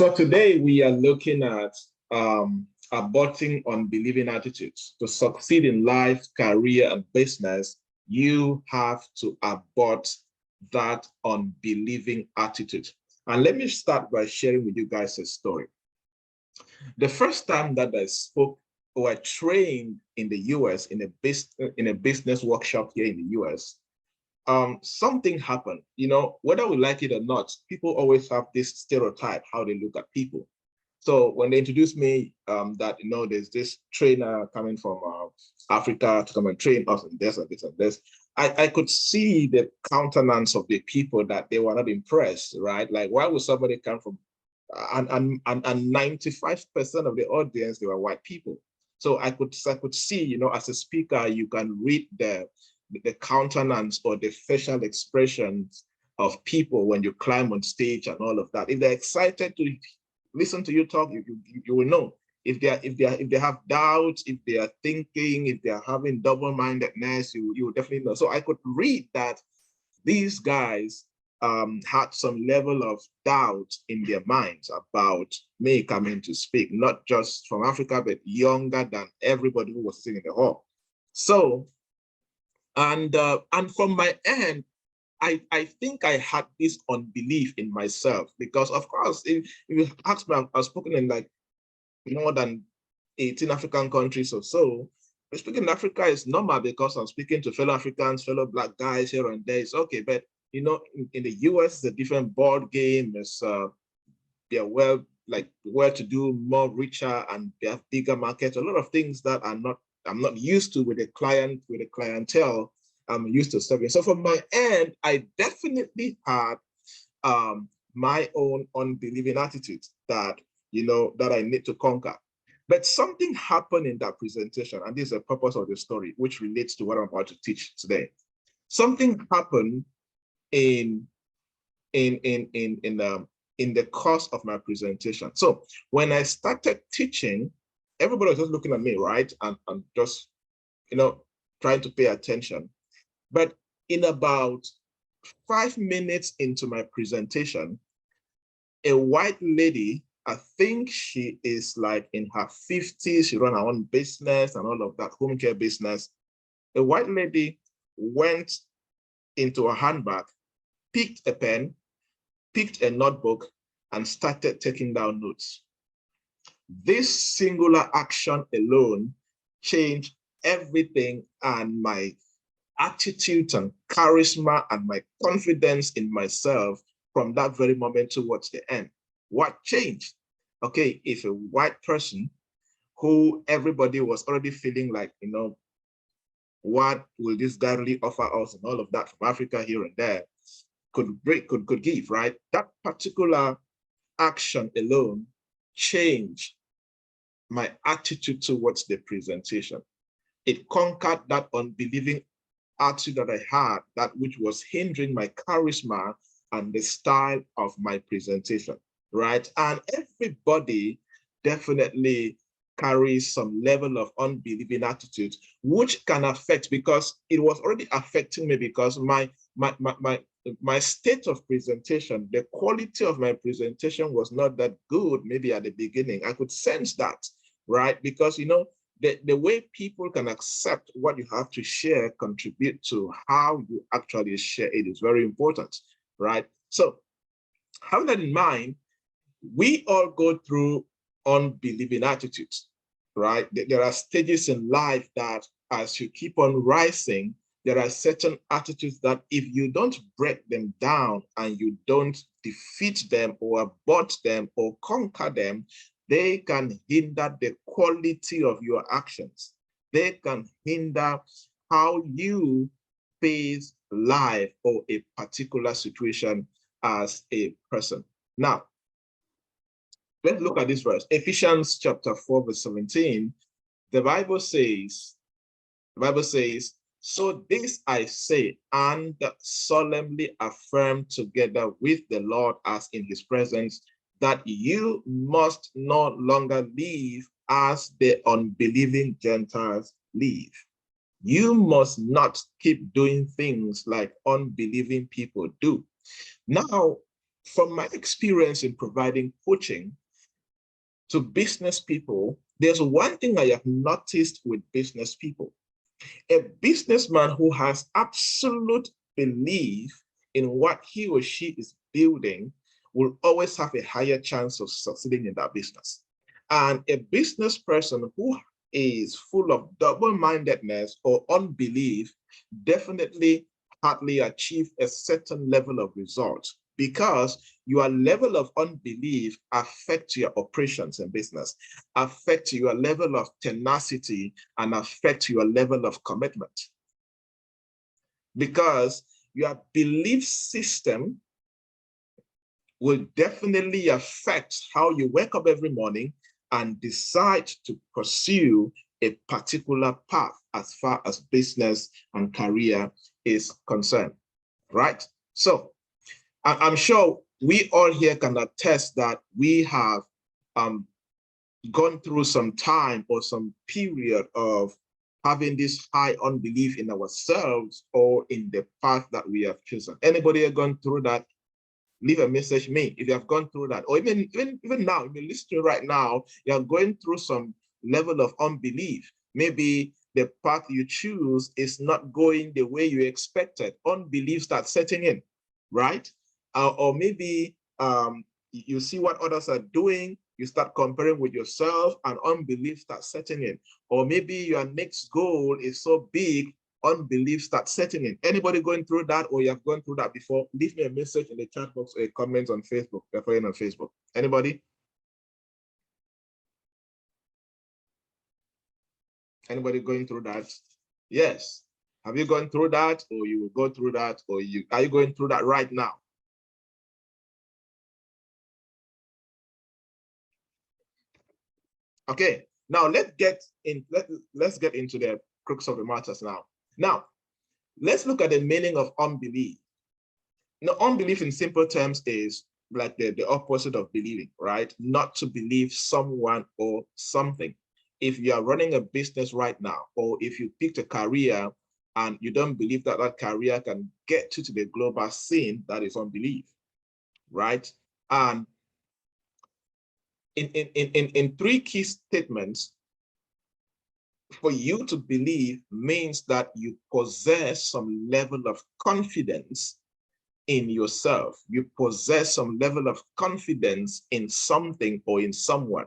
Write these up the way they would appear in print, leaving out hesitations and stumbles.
So today we are looking at aborting unbelieving attitudes. To succeed in life, career, and business, you have to abort that unbelieving attitude. And let me start by sharing with you guys a story. The first time that I spoke or trained in the US in a business workshop here in the US, something happened. You know, whether we like it or not, people always have this stereotype how they look at people. So when they introduced me, that there's this trainer coming from Africa to come and train us and this and this and this, I could see the countenance of the people that they were not impressed, right? Like, why would somebody come from and 95% of the audience, they were white people. So I could see, as a speaker, you can read the countenance or the facial expressions of people when you climb on stage and all of that. If they're excited to listen to you talk, you will know. If they have doubts, if they are thinking, if they are having double-mindedness, you will definitely know. So I could read that these guys had some level of doubt in their minds about me coming to speak, not just from Africa, but younger than everybody who was sitting in the hall. So, and from my end, I think I had this unbelief in myself, because of course, if you ask me, I've spoken in like more than 18 African countries or so. Speaking in Africa is normal because I'm speaking to fellow Africans, fellow Black guys here and there. It's okay, but in the US, it's a different board game. It's they're well-to-do, more richer, and they have bigger markets. A lot of things that I'm not used to with a clientele I'm used to serving. So from my end, I definitely had my own unbelieving attitude that that I need to conquer. But something happened in that presentation, and this is the purpose of the story, which relates to what I'm about to teach today. Something happened in the course of my presentation. So when I started teaching, everybody was just looking at me, right? And just, trying to pay attention. But in about 5 minutes into my presentation, a white lady, I think she is like in her 50s, she ran her own business and all of that, home care business. A white lady went into a handbag, picked a pen, picked a notebook, and started taking down notes. This singular action alone changed everything, and my attitude and charisma and my confidence in myself from that very moment towards the end. What changed? Okay, if a white person who everybody was already feeling like, what will this guy really offer us and all of that from Africa here and there could give, right? That particular action alone changed my attitude towards the presentation. It conquered that unbelieving attitude that I had, that which was hindering my charisma and the style of my presentation, right? And everybody definitely carries some level of unbelieving attitude, which can affect, because it was already affecting me, because my state of presentation, the quality of my presentation was not that good maybe at the beginning. I could sense that, right? Because, the way people can accept what you have to share contribute to how you actually share it is very important, right? So having that in mind, we all go through unbelieving attitudes, right? There are stages in life that as you keep on rising, there are certain attitudes that if you don't break them down and you don't defeat them or abort them or conquer them, they can hinder the quality of your actions. They can hinder how you face life or a particular situation as a person. Now, let's look at this verse. Ephesians chapter 4, verse 17. The Bible says, so this I say and solemnly affirm together with the Lord as in his presence, that you must no longer live as the unbelieving Gentiles live. You must not keep doing things like unbelieving people do. Now, From my experience in providing coaching to business people, there's one thing I have noticed with business people. A businessman who has absolute belief in what he or she is building will always have a higher chance of succeeding in that business. And a business person who is full of double-mindedness or unbelief definitely hardly achieve a certain level of result, because your level of unbelief affects your operations in business, affects your level of tenacity, and affects your level of commitment. Because your belief system will definitely affect how you wake up every morning and decide to pursue a particular path as far as business and career is concerned, right? So I'm sure we all here can attest that we have gone through some time or some period of having this high unbelief in ourselves or in the path that we have chosen. Anybody have gone through that? Leave a message to me if you have gone through that. Or even now, if you're listening right now, you're going through some level of unbelief. Maybe the path you choose is not going the way you expected. Unbelief starts setting in, right? Or maybe you see what others are doing, you start comparing with yourself, and unbelief starts setting in. Or maybe your next goal is so big, unbelief starts setting in. Anybody going through that, or you have gone through that before? Leave me a message in the chat box or a comment on Facebook. If you're on Facebook. Anybody? Anybody going through that? Yes. Have you gone through that, or you will go through that, or are you going through that right now? Okay, now let's get into the crux of the matters now. Now, let's look at the meaning of unbelief. Now, unbelief in simple terms is like the opposite of believing, right? Not to believe someone or something. If you are running a business right now, or if you picked a career and you don't believe that that career can get you to the global scene, that is unbelief, right? And in three key statements, for you to believe means that you possess some level of confidence in yourself. You possess some level of confidence in something or in someone.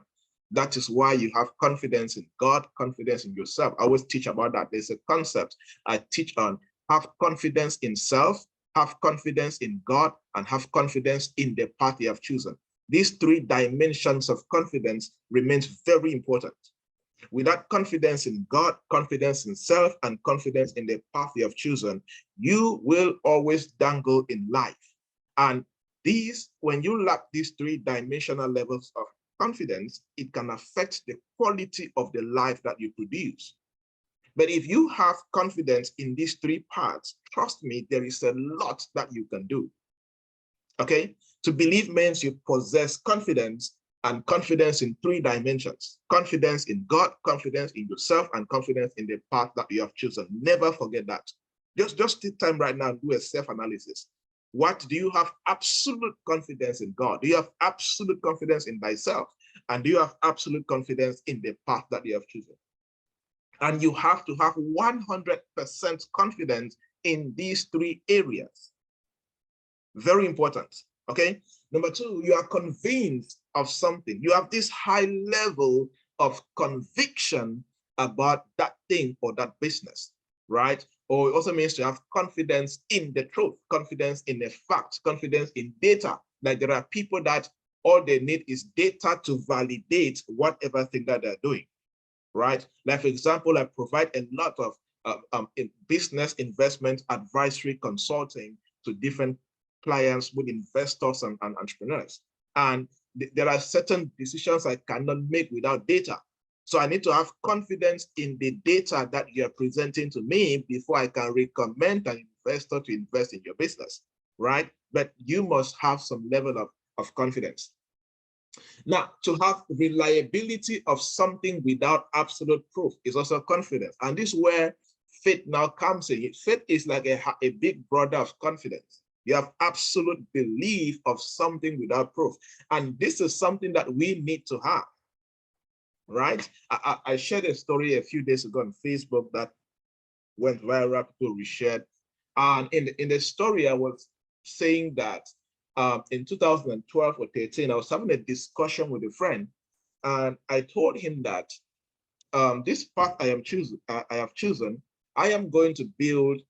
That is why you have confidence in God, confidence in yourself. I always teach about that. There's a concept I teach on: have confidence in self, have confidence in God, and have confidence in the path you have chosen. These three dimensions of confidence remains very important. Without confidence in God, confidence in self, and confidence in the path you have chosen, you will always dangle in life. And these, when you lack these three dimensional levels of confidence, it can affect the quality of the life that you produce. But if you have confidence in these three parts, trust me, there is a lot that you can do. Okay? To believe means you possess confidence, and confidence in three dimensions: confidence in God, confidence in yourself, and confidence in the path that you have chosen. Never forget that. Just take time right now and do a self-analysis. What do you have absolute confidence in? God? Do you have absolute confidence in thyself? And do you have absolute confidence in the path that you have chosen? And you have to have 100% confidence in these three areas. Very important. Okay. Number two, you are convinced of something. You have this high level of conviction about that thing or that business, right? Or it also means to have confidence in the truth, confidence in the fact, confidence in data. Like there are people that all they need is data to validate whatever thing that they're doing, right? Like, for example, I provide a lot of business investment advisory consulting to different clients with investors and entrepreneurs. And there are certain decisions I cannot make without data. So I need to have confidence in the data that you're presenting to me before I can recommend an investor to invest in your business, right? But you must have some level of confidence. Now, to have reliability of something without absolute proof is also confidence. And this is where faith now comes in. Faith is like a big brother of confidence. You have absolute belief of something without proof. And this is something that we need to have, right? I shared a story a few days ago on Facebook that went viral, people reshared. And in the story, I was saying that in 2012 or 13, I was having a discussion with a friend, and I told him that this path I have chosen, I am going to build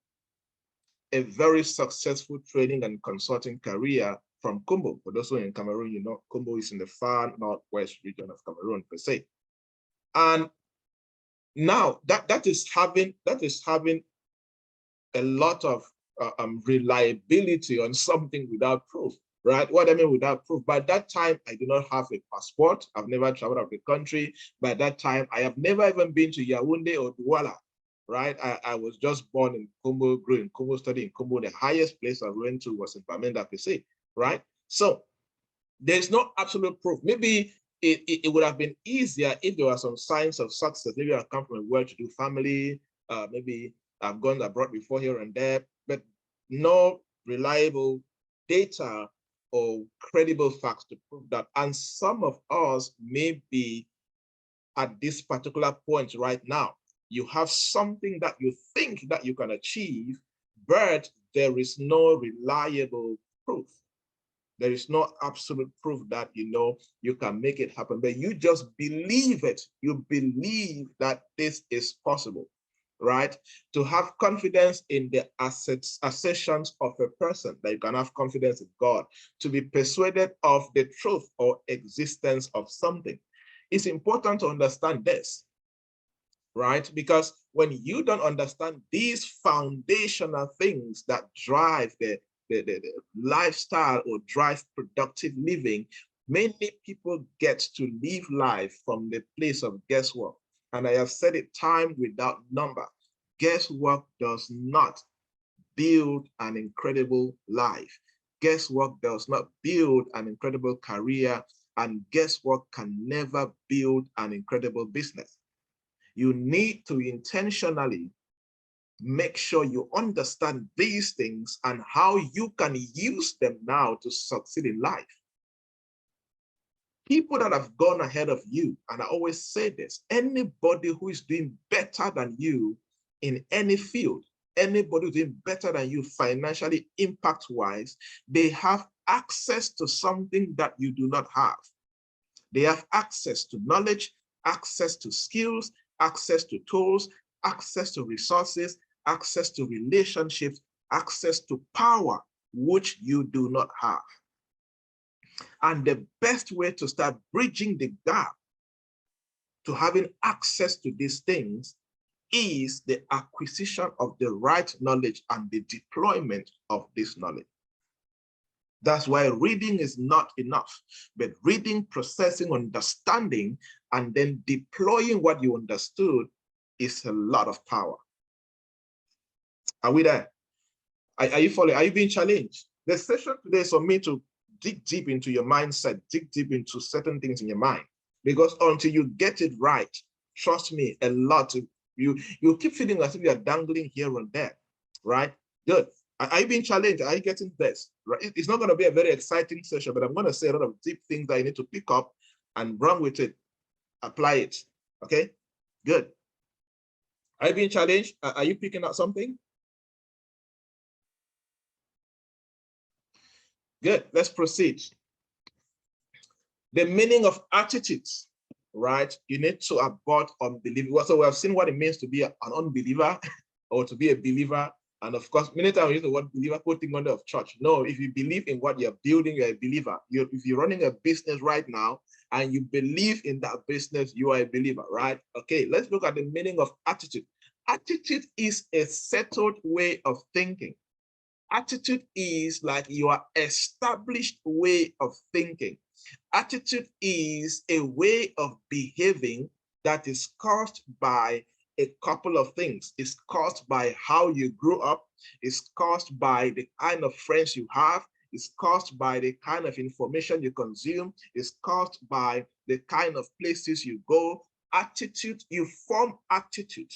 a very successful training and consulting career from Kumbo. For those who are in Cameroon, you know, Kumbo is in the far northwest region of Cameroon per se. And now that is having a lot of reliability on something without proof, right? What I mean without proof, by that time, I do not have a passport. I've never traveled out of the country. By that time, I have never even been to Yaoundé or Douala, right? I was just born in Kumbo, grew in Kumbo, studied in Kumbo. The highest place I went to was in Bamenda, per se, right? So there's no absolute proof. Maybe it would have been easier if there were some signs of success. Maybe I come from a well-to-do family, maybe I've gone abroad before here and there, but no reliable data or credible facts to prove that. And some of us may be at this particular point right now. You have something that you think that you can achieve, but there is no reliable proof. There is no absolute proof that you can make it happen, but you just believe it. You believe that this is possible, right? To have confidence in the assertions of a person, that you can have confidence in God, to be persuaded of the truth or existence of something. It's important to understand this, right? Because when you don't understand these foundational things that drive the lifestyle or drive productive living, many people get to live life from the place of guesswork. And I have said it time without number. Guesswork does not build an incredible life. Guesswork does not build an incredible career, and guesswork can never build an incredible business. You need to intentionally make sure you understand these things and how you can use them now to succeed in life. People that have gone ahead of you, and I always say this, anybody who is doing better than you in any field, anybody who's doing better than you financially, impact-wise, they have access to something that you do not have. They have access to knowledge, access to skills, access to tools, access to resources, access to relationships, access to power, which you do not have. And the best way to start bridging the gap to having access to these things is the acquisition of the right knowledge and the deployment of this knowledge. That's why reading is not enough, but reading, processing, understanding, and then deploying what you understood is a lot of power. Are we there? Are you following? Are you being challenged? The session today is for me to dig deep into your mindset, dig deep into certain things in your mind, because until you get it right, trust me, a lot of you keep feeling as if you're dangling here and there, right? Good. Are you being challenged? Are you getting this? Right? It's not going to be a very exciting session, but I'm going to say a lot of deep things that you need to pick up and run with it, apply it. Okay, good. Are you being challenged? Are you picking up something? Good. Let's proceed. The meaning of attitudes, right? You need to abort unbelieving. So we have seen what it means to be an unbeliever or to be a believer. And of course, many times we use the word believer, putting on the of church. No, if you believe in what you're building, you're a believer. If you're running a business right now and you believe in that business, you are a believer, right? Okay, let's look at the meaning of attitude. Attitude is a settled way of thinking. Attitude is like your established way of thinking. Attitude is a way of behaving that is caused by a couple of things. It's caused by how you grew up. It's caused by the kind of friends you have. It's caused by the kind of information you consume. It's caused by the kind of places you go. Attitude, you form attitude.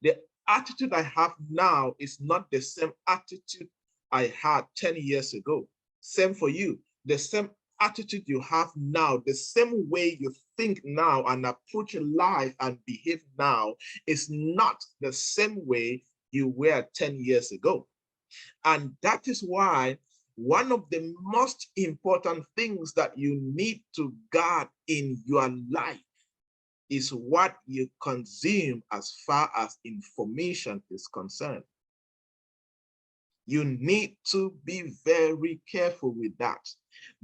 The attitude I have now is not the same attitude I had 10 years ago. Same for you. The same attitude you have now, the same way you think now and approach life and behave now is not the same way you were 10 years ago. And that is why one of the most important things that you need to guard in your life is what you consume as far as information is concerned. You need to be very careful with that.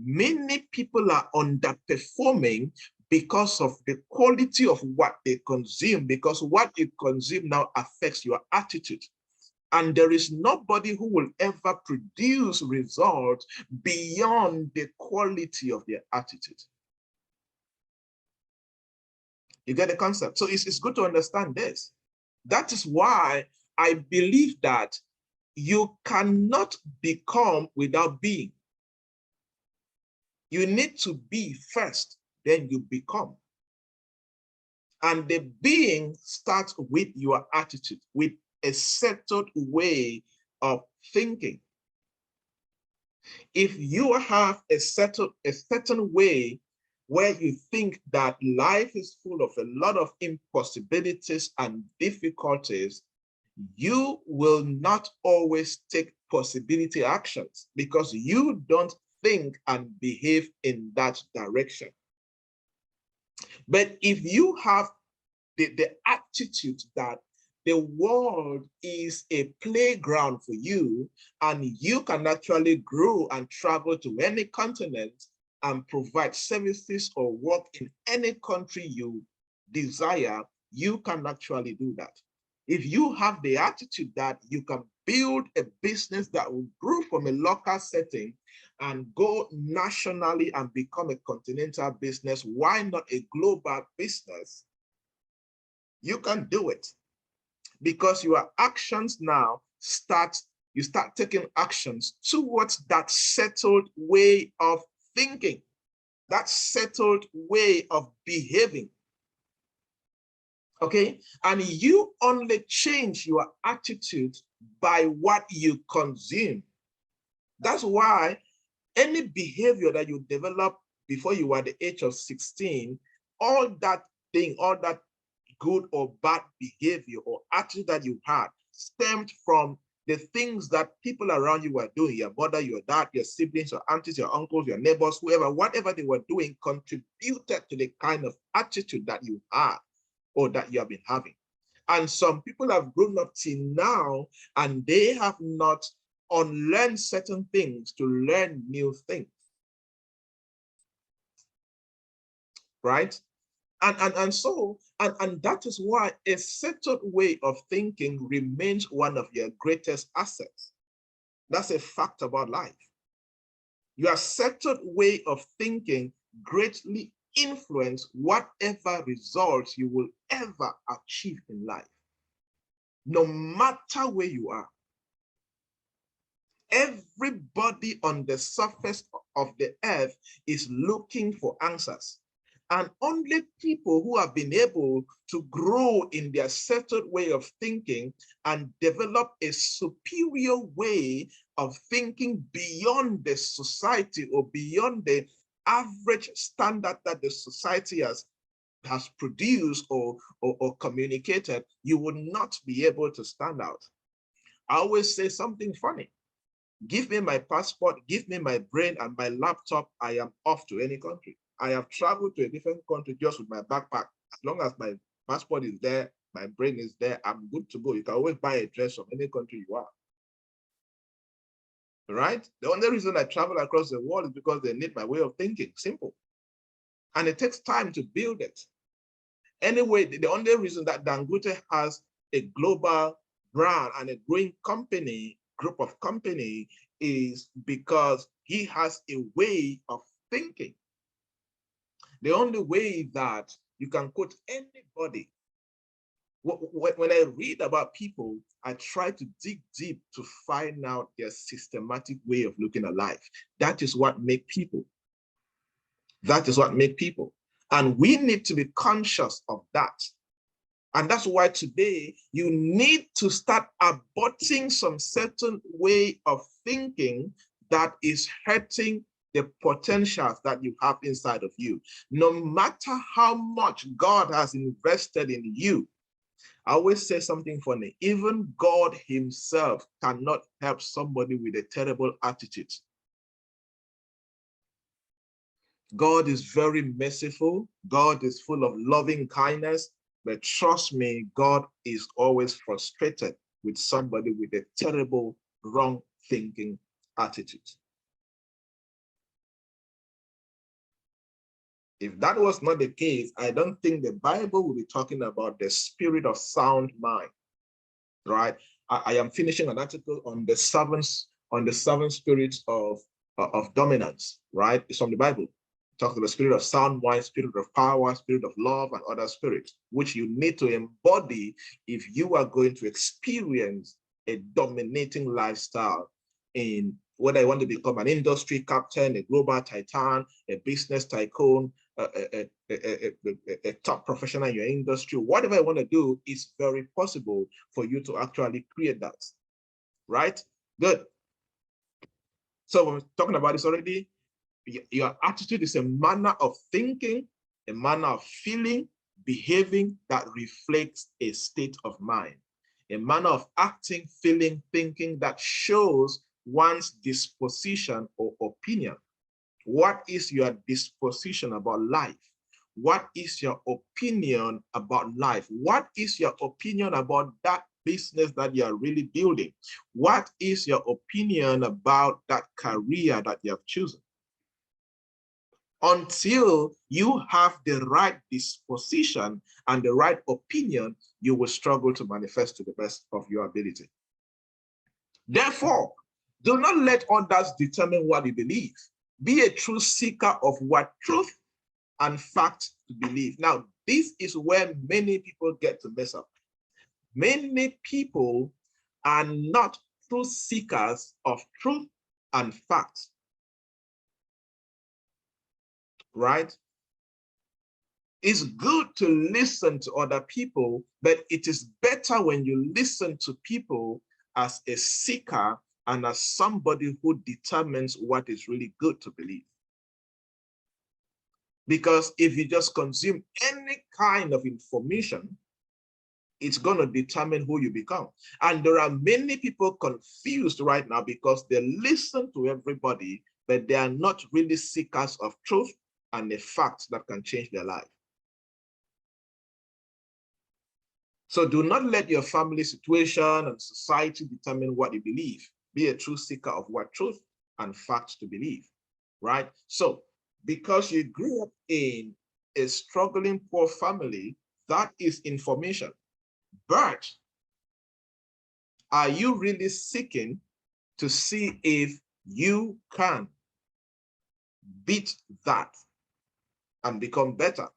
Many people are underperforming because of the quality of what they consume, because what you consume now affects your attitude. And there is nobody who will ever produce results beyond the quality of their attitude. You get the concept? So it's good to understand this. That is why I believe that you cannot become without being. You need to be first, then you become. And the being starts with your attitude, with a settled way of thinking. If you have a certain way where you think that life is full of a lot of impossibilities and difficulties, you will not always take possibility actions because you don't think and behave in that direction. But if you have the attitude that the world is a playground for you and you can actually grow and travel to any continent and provide services or work in any country you desire, you can actually do that. If you have the attitude that you can build a business that will grow from a local setting and go nationally and become a continental business, why not a global business? You can do it because your actions now you start taking actions towards that settled way of thinking, that settled way of behaving. Okay, and you only change your attitude by what you consume. That's why any behavior that you develop before you were the age of 16, all that thing, all that good or bad behavior or attitude that you had stemmed from the things that people around you were doing. Your mother, your dad, your siblings, your aunties, your uncles, your neighbors, whoever, whatever they were doing contributed to the kind of attitude that you had or that you have been having. And some people have grown up till now and they have not unlearned certain things to learn new things. Right? And that is why a settled way of thinking remains one of your greatest assets. That's a fact about life. Your settled way of thinking greatly influence whatever results you will ever achieve in life, no matter where you are. Everybody on the surface of the earth is looking for answers. And only people who have been able to grow in their settled way of thinking and develop a superior way of thinking beyond the society or beyond the average standard that the society has produced or communicated, you will not be able to stand out. I always say something funny. Give me my passport, give me my brain and my laptop, I am off to any country. I have traveled to a different country just with my backpack. As long as my passport is there, my brain is there, I'm good to go. You can always buy a dress from any country you are. Right? The only reason I travel across the world is because they need my way of thinking. Simple. And it takes time to build it. Anyway, the only reason that Dangote has a global brand and a growing group of company is because he has a way of thinking. The only way that you can quote anybody, when I read about people, I try to dig deep to find out their systematic way of looking at life. That is what makes people. That is what makes people. And we need to be conscious of that. And that's why today you need to start aborting some certain way of thinking that is hurting the potentials that you have inside of you. No matter how much God has invested in you, I always say something funny. Even God himself cannot help somebody with a terrible attitude. God is very merciful. God is full of loving kindness. But trust me, God is always frustrated with somebody with a terrible, wrong thinking attitude. If that was not the case, I don't think the Bible will be talking about the spirit of sound mind, right? I am finishing an article on the seven spirits of dominance, right? It's from the Bible. It talks about the spirit of sound mind, spirit of power, spirit of love, and other spirits, which you need to embody if you are going to experience a dominating lifestyle in whether you want to become an industry captain, a global titan, a business tycoon, a top professional in your industry, whatever you want to do, is very possible for you to actually create that, right? Good. So we're talking about this already. Your attitude is a manner of thinking, a manner of feeling, behaving that reflects a state of mind, a manner of acting, feeling, thinking that shows one's disposition or opinion. What is your disposition about life? What is your opinion about life? What is your opinion about that business that you are really building? What is your opinion about that career that you have chosen? Until you have the right disposition and the right opinion, you will struggle to manifest to the best of your ability. Therefore, do not let others determine what you believe. Be a true seeker of what truth and fact to believe. Now, this is where many people get to mess up. Many people are not true seekers of truth and fact, right? It's good to listen to other people, but it is better when you listen to people as a seeker and as somebody who determines what is really good to believe. Because if you just consume any kind of information, it's going to determine who you become. And there are many people confused right now because they listen to everybody, but they are not really seekers of truth and the facts that can change their life. So do not let your family situation and society determine what you believe. Be a true seeker of what truth and facts to believe, right? So because you grew up in a struggling poor family, that is information. But are you really seeking to see if you can beat that and become better?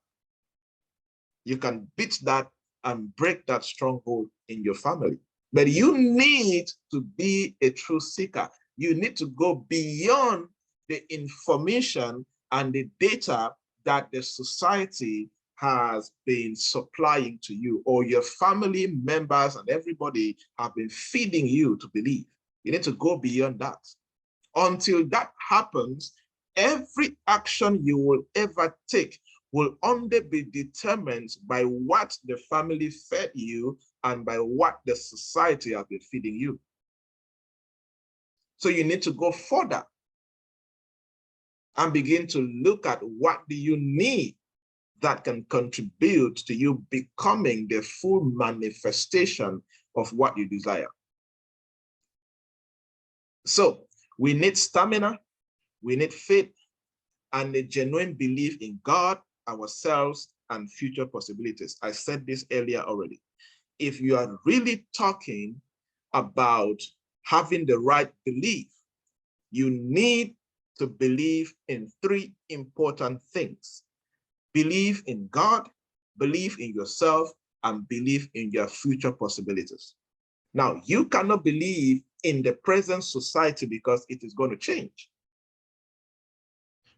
You can beat that and break that stronghold in your family. But you need to be a true seeker. You need to go beyond the information and the data that the society has been supplying to you, or your family members and everybody have been feeding you to believe. You need to go beyond that. Until that happens, every action you will ever take will only be determined by what the family fed you and by what the society has been feeding you. So you need to go further and begin to look at what do you need that can contribute to you becoming the full manifestation of what you desire. So we need stamina, we need faith, and a genuine belief in God, ourselves, and future possibilities. I said this earlier already. If you are really talking about having the right belief, you need to believe in three important things. Believe in God, believe in yourself, and believe in your future possibilities. Now, you cannot believe in the present society because it is going to change.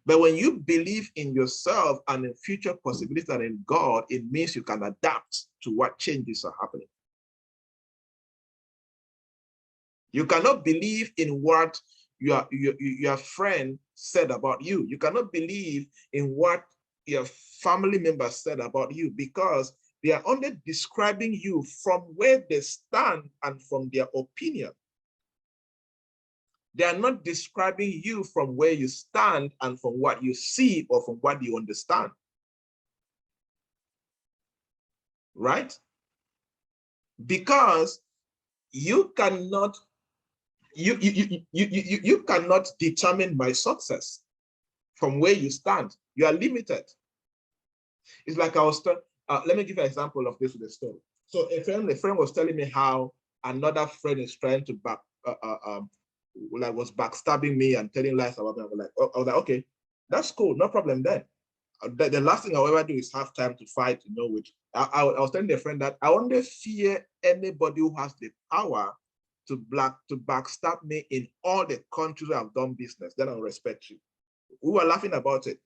But when you believe in yourself and in future possibilities and in God, it means you can adapt to what changes are happening. You cannot believe in what your friend said about you. You cannot believe in what your family members said about you, because they are only describing you from where they stand and from their opinion. They are not describing you from where you stand and from what you see or from what you understand. Right? Because you cannot you cannot determine my success from where you stand. You are limited. It's like I was let me give you an example of this with a story. So a friend was telling me how another friend is trying to was backstabbing me and telling lies about me. I was like, okay, that's cool, no problem then. The last thing I'll ever do is have time to fight, I was telling a friend that I only fear anybody who has the power to backstab me in all the countries I've done business. Then I'll respect you. We were laughing about it.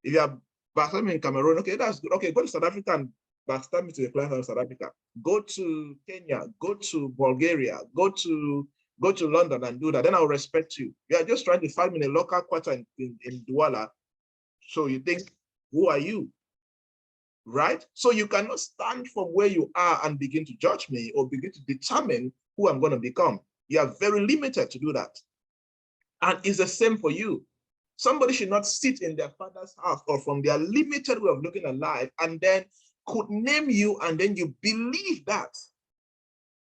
If you are backstab me in Cameroon, okay, that's good. Okay, go to South Africa and backstab me to a client in South Africa. Go to Kenya, go to Bulgaria, go to London and do that. Then I'll respect you. You are just trying to find me in a local quarter in Douala. So you think, who are you? Right? So you cannot stand from where you are and begin to judge me or begin to determine who I'm going to become. You are very limited to do that. And it's the same for you. Somebody should not sit in their father's house or from their limited way of looking at life and then could name you and then you believe that.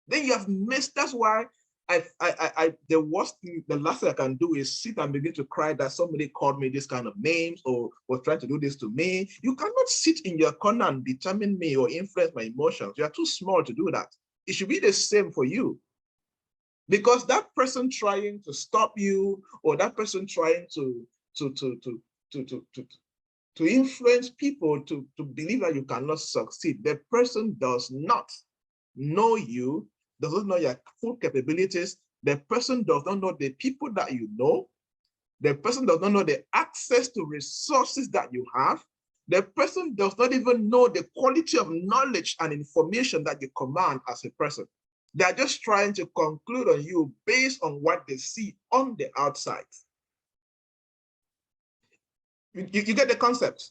Then you have missed. That's why the worst thing, the last thing I can do is sit and begin to cry that somebody called me this kind of names or was trying to do this to me. You cannot sit in your corner and determine me or influence my emotions. You are too small to do that. It should be the same for you. Because that person trying to stop you or that person trying to influence people to believe that you cannot succeed, the person does not know you, does not know your full capabilities. The person does not know the people that you know. The person does not know the access to resources that you have. The person does not even know the quality of knowledge and information that you command as a person. They're just trying to conclude on you based on what they see on the outside. You get the concept?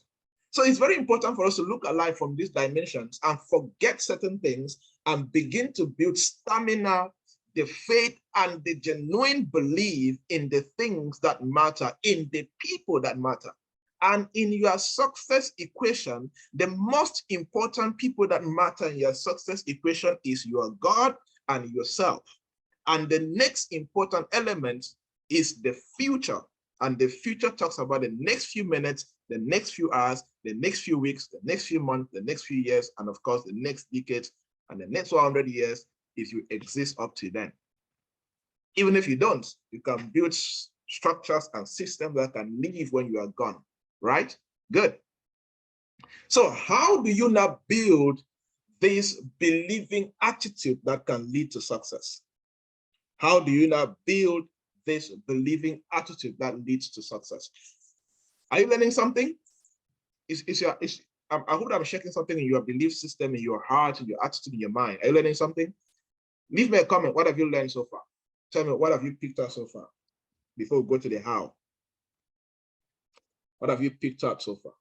So it's very important for us to look at life from these dimensions and forget certain things and begin to build stamina, the faith, and the genuine belief in the things that matter, in the people that matter. And in your success equation, the most important people that matter in your success equation is your God and yourself. And the next important element is the future. And the future talks about the next few minutes, the next few hours, the next few weeks, the next few months, the next few years, and of course, the next decades and the next 100 years if you exist up to then. Even if you don't, you can build structures and systems that can live when you are gone, right? Good. So how do you now build this believing attitude that can lead to success? How do you now build this believing attitude that leads to success? Are you learning something? I hope I'm shaking something in your belief system, in your heart, in your attitude, in your mind. Are you learning something? Leave me a comment. What have you learned so far? Tell me, what have you picked up so far? Before we go to the how. What have you picked up so far?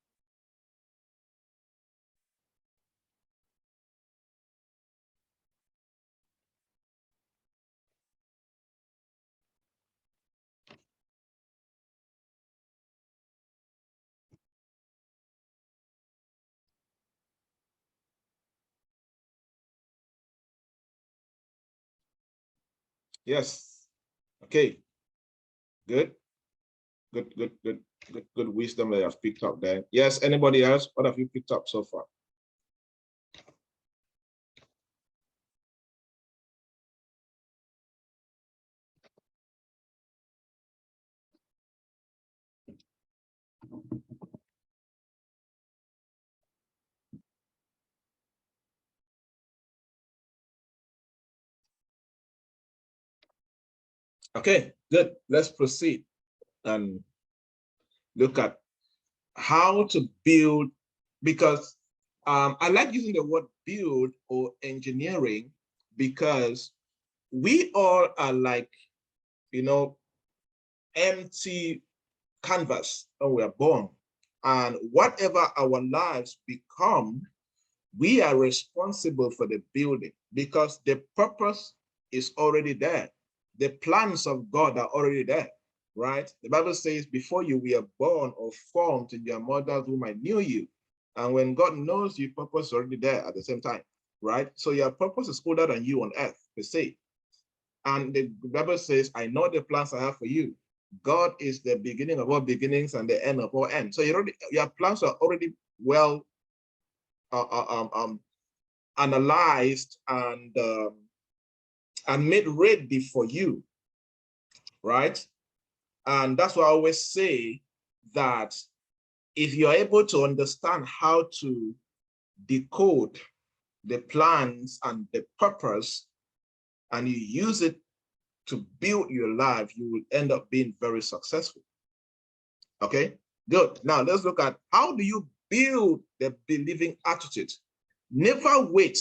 Yes. Okay. Good. Good wisdom that I've picked up there. Yes. Anybody else? What have you picked up so far? Okay, good. Let's proceed. And look at how to build, because I like using the word build or engineering, because we all are like, empty canvas when we are born. And whatever our lives become, we are responsible for the building, because the purpose is already there. The plans of God are already there, right? The Bible says, before you were born or formed in your mother's womb, I knew you. And when God knows you, purpose is already there at the same time, right? So your purpose is older than you on earth, per se. And the Bible says, I know the plans I have for you. God is the beginning of all beginnings and the end of all ends. So your plans are already well analyzed and made ready for you, right? And that's why I always say that if you're able to understand how to decode the plans and the purpose, and you use it to build your life, you will end up being very successful. Okay, good. Now let's look at, how do you build the believing attitude? Never wait.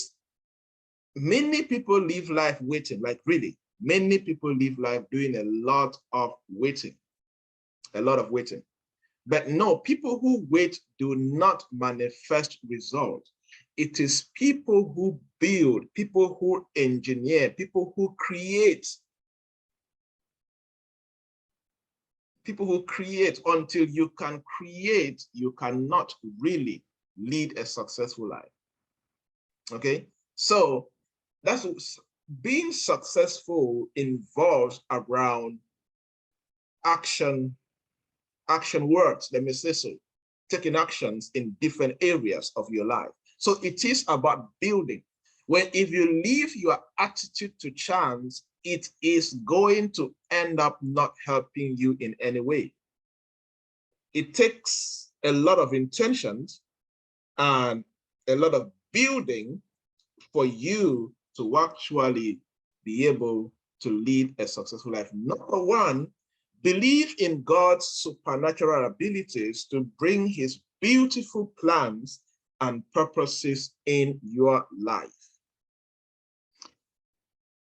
Many people live life waiting, like really, many people live life doing a lot of waiting, a lot of waiting. But no, people who wait do not manifest results. It is people who build, people who engineer, people who create. People who create. Until you can create, you cannot really lead a successful life. Okay, so that's, being successful involves around action words, let me say so, taking actions in different areas of your life. So it is about building. When if you leave your attitude to chance, it is going to end up not helping you in any way. It takes a lot of intentions and a lot of building for you to actually be able to lead a successful life. Number one, believe in God's supernatural abilities to bring his beautiful plans and purposes in your life.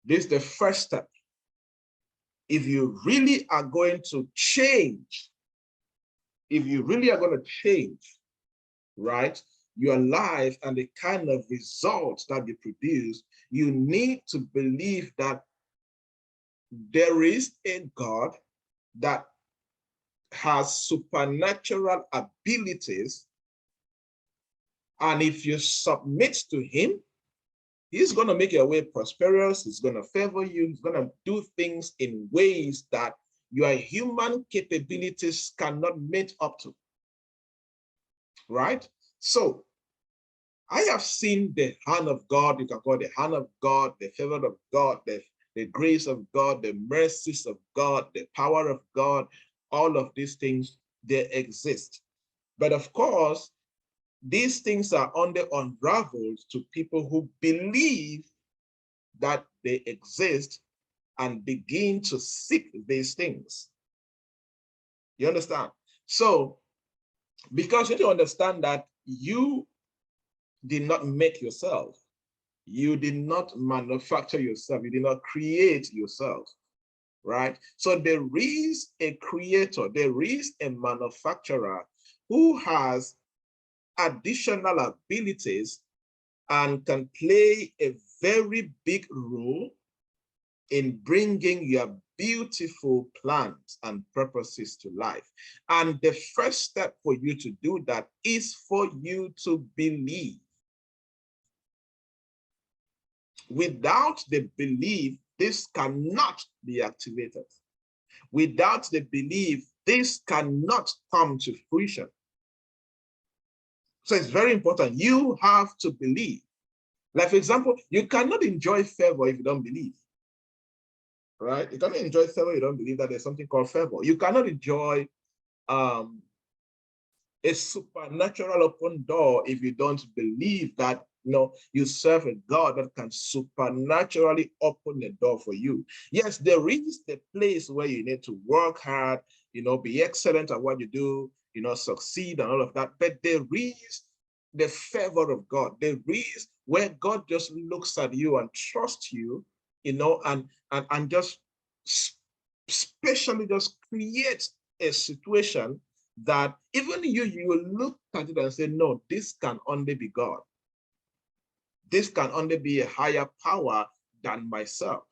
This is the first step. If you really are going to change, right, your life and the kind of results that you produce, you need to believe that there is a God that has supernatural abilities, and if you submit to him, he's going to make your way prosperous. He's going to favor you. He's going to do things in ways that your human capabilities cannot meet up to, right? So I have seen the hand of God. You can call it the hand of God, the favor of God, the grace of God, the mercies of God, the power of God. All of these things, they exist. But of course, these things are only unraveled to people who believe that they exist and begin to seek these things. You understand? So, because you need to understand that you did not make yourself, you did not manufacture yourself, you did not create yourself, right? So there is a creator, there is a manufacturer who has additional abilities and can play a very big role in bringing your beautiful plans and purposes to life. And the first step for you to do that is for you to believe. Without the belief, this cannot be activated. Without the belief, this cannot come to fruition. So it's very important. You have to believe. Like, for example, you cannot enjoy favor if you don't believe. Right? You cannot enjoy favor if you don't believe that there's something called favor. You cannot enjoy a supernatural open door if you don't believe that you serve a God that can supernaturally open the door for you. Yes, there is the place where you need to work hard, be excellent at what you do, succeed and all of that. But there is the favor of God. There is where God just looks at you and trusts you, and just specially just creates a situation that even you will look at it and say, no, this can only be God. This can only be a higher power than myself.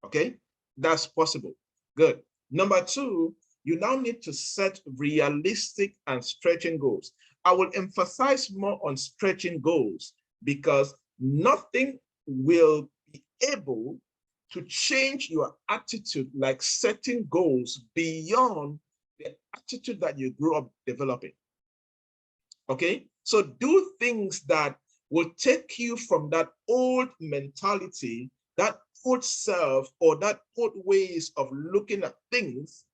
Okay, that's possible. Good. Number two, you now need to set realistic and stretching goals. I will emphasize more on stretching goals because nothing will be able to change your attitude like setting goals beyond the attitude that you grew up developing. Okay, so do things that will take you from that old mentality, that old self, or that old ways of looking at things,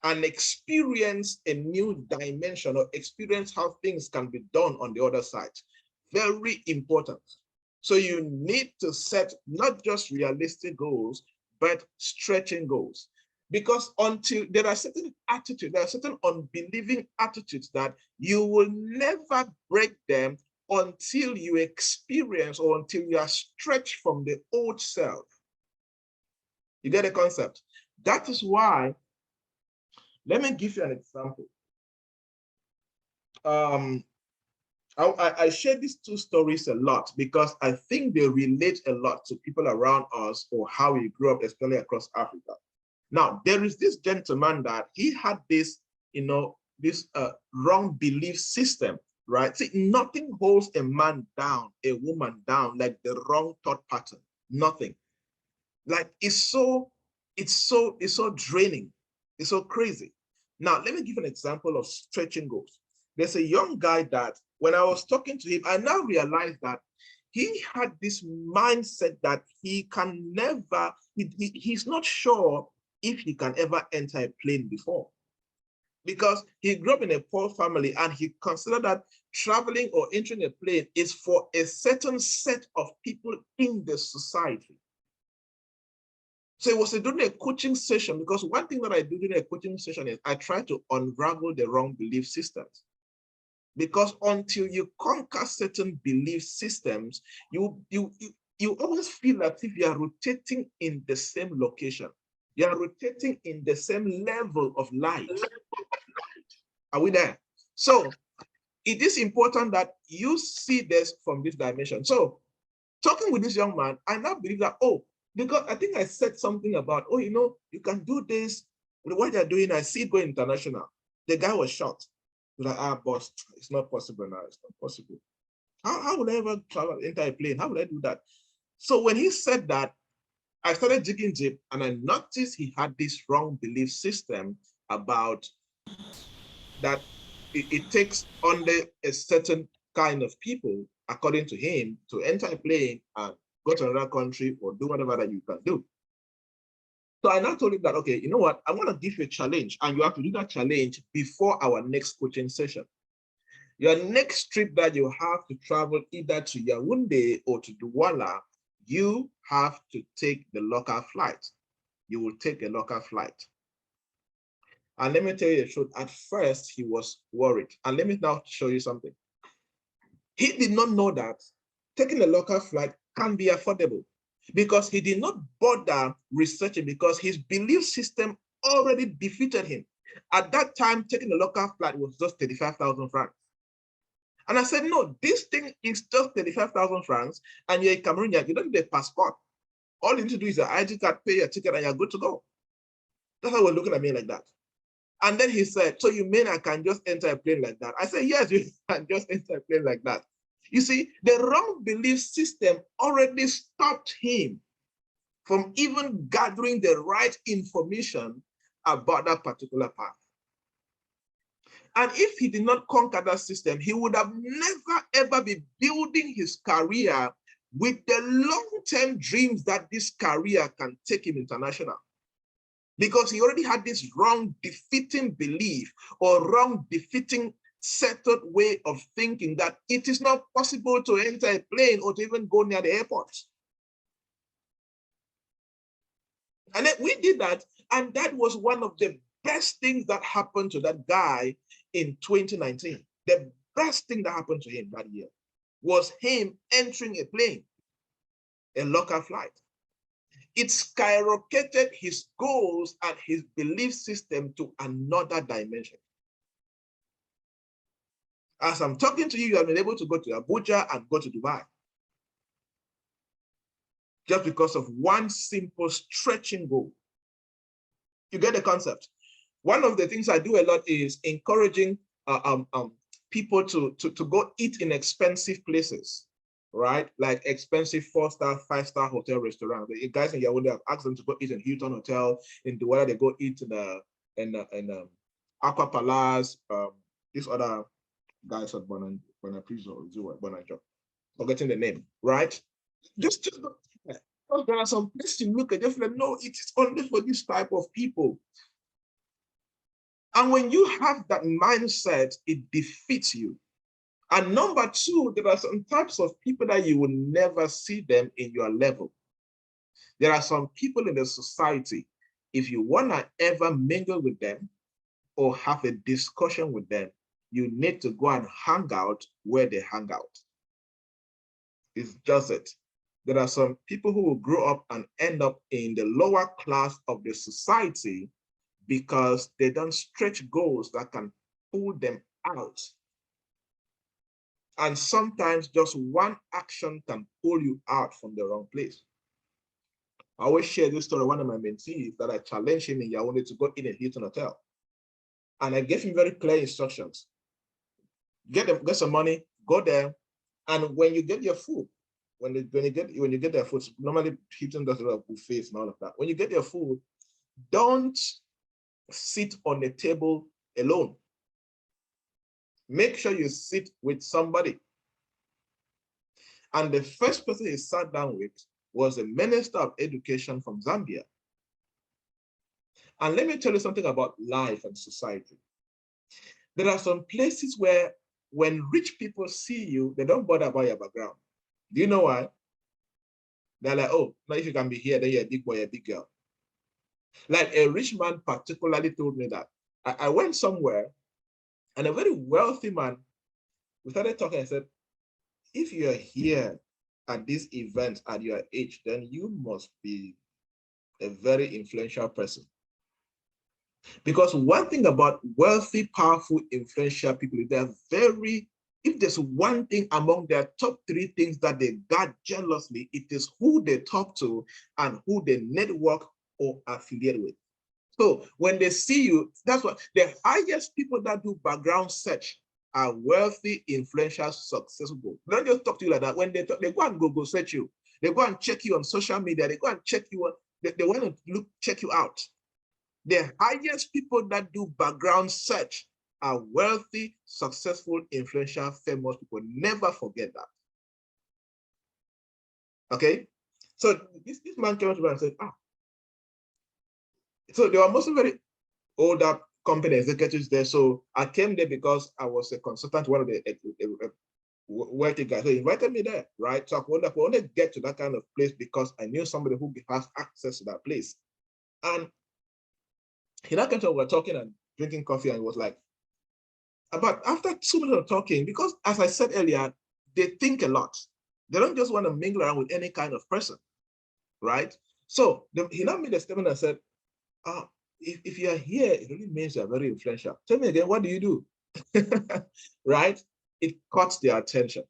and experience a new dimension, or experience how things can be done on the other side. Very important. So you need to set not just realistic goals, but stretching goals. Because until there are certain attitudes, there are certain unbelieving attitudes that you will never break them until you experience or until you are stretched from the old self. You get the concept? That is why, let me give you an example. I share these two stories a lot because I think they relate a lot to people around us or how we grew up, especially across Africa. Now, there is this gentleman that he had this, this wrong belief system, right? See, nothing holds a man down, a woman down like the wrong thought pattern. Nothing. Like it's so draining. It's so crazy. Now, let me give an example of stretching goals. There's a young guy that when I was talking to him, I now realized that he had this mindset that he can never, he's not sure if he can ever enter a plane before. Because he grew up in a poor family and he considered that traveling or entering a plane is for a certain set of people in the society. So it was during a coaching session, because one thing that I do during a coaching session is I try to unravel the wrong belief systems. Because until you conquer certain belief systems, you always feel as if you are rotating in the same location. You are rotating in the same level of light. Are we there? So it is important that you see this from this dimension. So talking with this young man, I now believe that, because I think I said something about, you can do this with what you're doing. I see it going international. The guy was shocked. He was like, boss, it's not possible now. It's not possible. How would I ever travel, enter a plane? How would I do that? So when he said that, I started digging deep and I noticed he had this wrong belief system about that it takes only a certain kind of people, according to him, to enter a plane and go to another country or do whatever that you can do. So I now told him that, okay, you know what? I want to give you a challenge, and you have to do that challenge before our next coaching session. Your next trip that you have to travel either to Yaoundé or to Douala, you have to take the local flight. You will take a local flight. And let me tell you the truth, at first he was worried. And let me now show you something. He did not know that taking a local flight can be affordable because he did not bother researching, because his belief system already defeated him. At that time, taking a local flight was just 35,000 francs. And I said, no, this thing is just 35,000 francs, and you're a Cameroonian, you don't need a passport. All you need to do is an ID card, pay your ticket, and you're good to go. That's how we're looking at me like that. And then he said, so you mean I can just enter a plane like that? I said, yes, you can just enter a plane like that. You see, the wrong belief system already stopped him from even gathering the right information about that particular path. And if he did not conquer that system, he would have never, ever be building his career with the long-term dreams that this career can take him international. Because he already had this wrong, defeating belief or wrong, defeating, settled way of thinking that it is not possible to enter a plane or to even go near the airport. And then we did that, and that was one of the best things that happened to that guy in 2019, the best thing that happened to him that year was him entering a plane, a local flight. It skyrocketed his goals and his belief system to another dimension. As I'm talking to you, you have been able to go to Abuja and go to Dubai. Just because of one simple stretching goal. You get the concept? One of the things I do a lot is encouraging people to go eat in expensive places, right? Like expensive 4-star, 5-star hotel restaurant. The guys in Yaoundé, I've asked them to go eat in Hilton Hotel. In Douala, they go eat in Aqua Palace. These other guys at Bonanjo, forgetting the name, right? Just there are some places you look at, just like, no, it is only for this type of people. And when you have that mindset, it defeats you. And number two, there are some types of people that you will never see them in your level. There are some people in the society, if you want to ever mingle with them or have a discussion with them, you need to go and hang out where they hang out. It's just it. There are some people who will grow up and end up in the lower class of the society because they don't stretch goals that can pull them out. And sometimes just one action can pull you out from the wrong place. I always share this story. One of my mentees that I challenged him in Yaoundé to go in a Hilton Hotel. And I gave him very clear instructions. Get some money, go there. And when you get your food, when you get their food, normally Hilton does a lot of buffets and all of that. When you get your food, don't sit on the table alone. Make sure you sit with somebody. And the first person he sat down with was a Minister of Education from Zambia. And let me tell you something about life and society. There are some places where when rich people see you, they don't bother about your background. Do you know why? They're like, oh, now if you can be here, then you're a big boy, a big girl. Like a rich man particularly told me that. I went somewhere and a very wealthy man, we started talking. I said, if you're here at this event at your age, then you must be a very influential person. Because one thing about wealthy, powerful, influential people, they're very, if there's one thing among their top 3 things that they guard jealously, it is who they talk to and who they network or affiliate with. So when they see you, that's what the highest people that do background search are wealthy, influential, successful. They don't just talk to you like that. When they talk, they go and go search you. They go and check you on social media. They go and check you. They want to check you out. The highest people that do background search are wealthy, successful, influential, famous people. Never forget that. Okay? So this man came to me and said, so they were mostly very older company executives there. So I came there because I was a consultant, one of the wealthy guys. So he invited me there, right? So I could only get to that kind of place because I knew somebody who has access to that place. And he now came to, we were talking and drinking coffee, and it was like, about after 2 minutes of talking, because as I said earlier, they think a lot. They don't just want to mingle around with any kind of person, right? So he now made a statement and said, if you're here, it really means you're very influential. Tell me again, what do you do? Right? It caught their attention.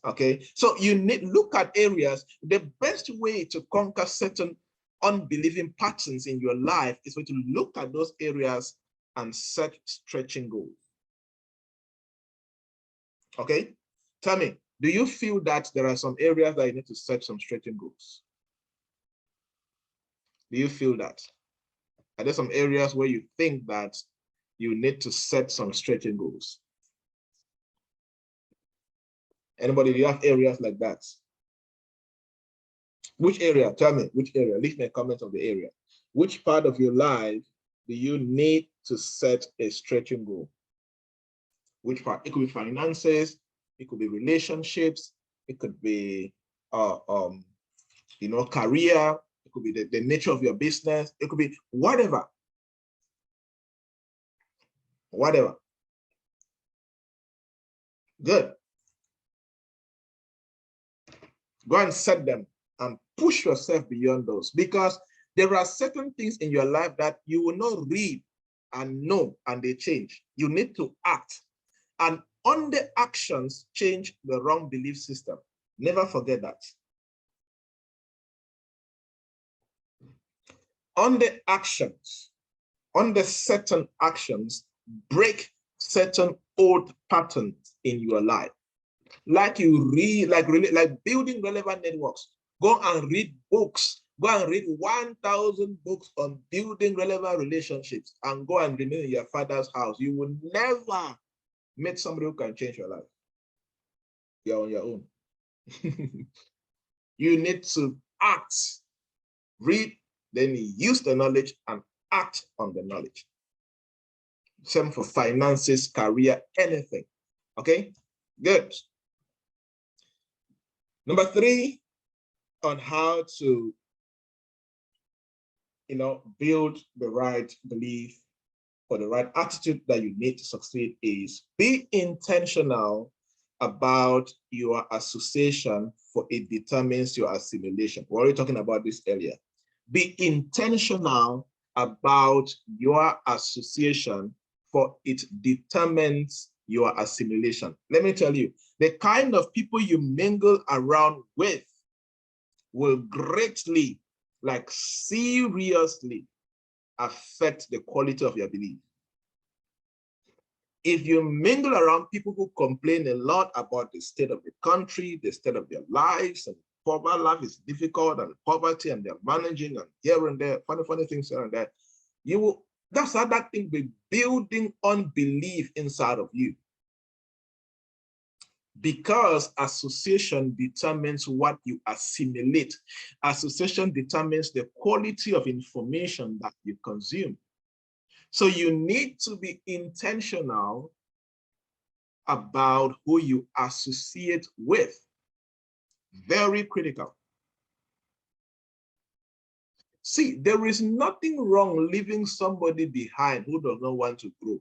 Okay, so you need look at areas. The best way to conquer certain unbelieving patterns in your life is to look at those areas and set stretching goals. Okay, tell me, do you feel that there are some areas that you need to set some stretching goals? Do you feel that? Are there some areas where you think that you need to set some stretching goals? Anybody, do you have areas like that? Which area? Tell me, which area? Leave me a comment on the area. Which part of your life do you need to set a stretching goal? Which part? It could be finances, it could be relationships, it could be career, it could be the nature of your business, it could be whatever. whatever. Good. Go and set them and push yourself beyond those, because there are certain things in your life that you will not read and know and they change. You need to act, and on the actions change the wrong belief system. Never forget that. On the actions, on the certain actions, break certain old patterns in your life. Like you read, like building relevant networks. Go and read books. Go and read 1,000 books on building relevant relationships, and go and remain in your father's house. You will never meet somebody who can change your life. You're on your own. You need to act, read, then use the knowledge and act on the knowledge. Same for finances, career, anything. Okay, good. Number 3 on how to, build the right belief or the right attitude that you need to succeed is be intentional about your association, for it determines your assimilation. We were already talking about this earlier. Be intentional about your association, for it determines your assimilation. Let me tell you, the kind of people you mingle around with will greatly, like seriously, affect the quality of your belief. If you mingle around people who complain a lot about the state of the country, the state of their lives, and poverty, life is difficult, and poverty, and they're managing, and here and there, funny things here and there, that's how that thing will be building unbelief inside of you. Because association determines what you assimilate. Association determines the quality of information that you consume. So you need to be intentional about who you associate with. Very critical. See, there is nothing wrong leaving somebody behind who does not want to grow.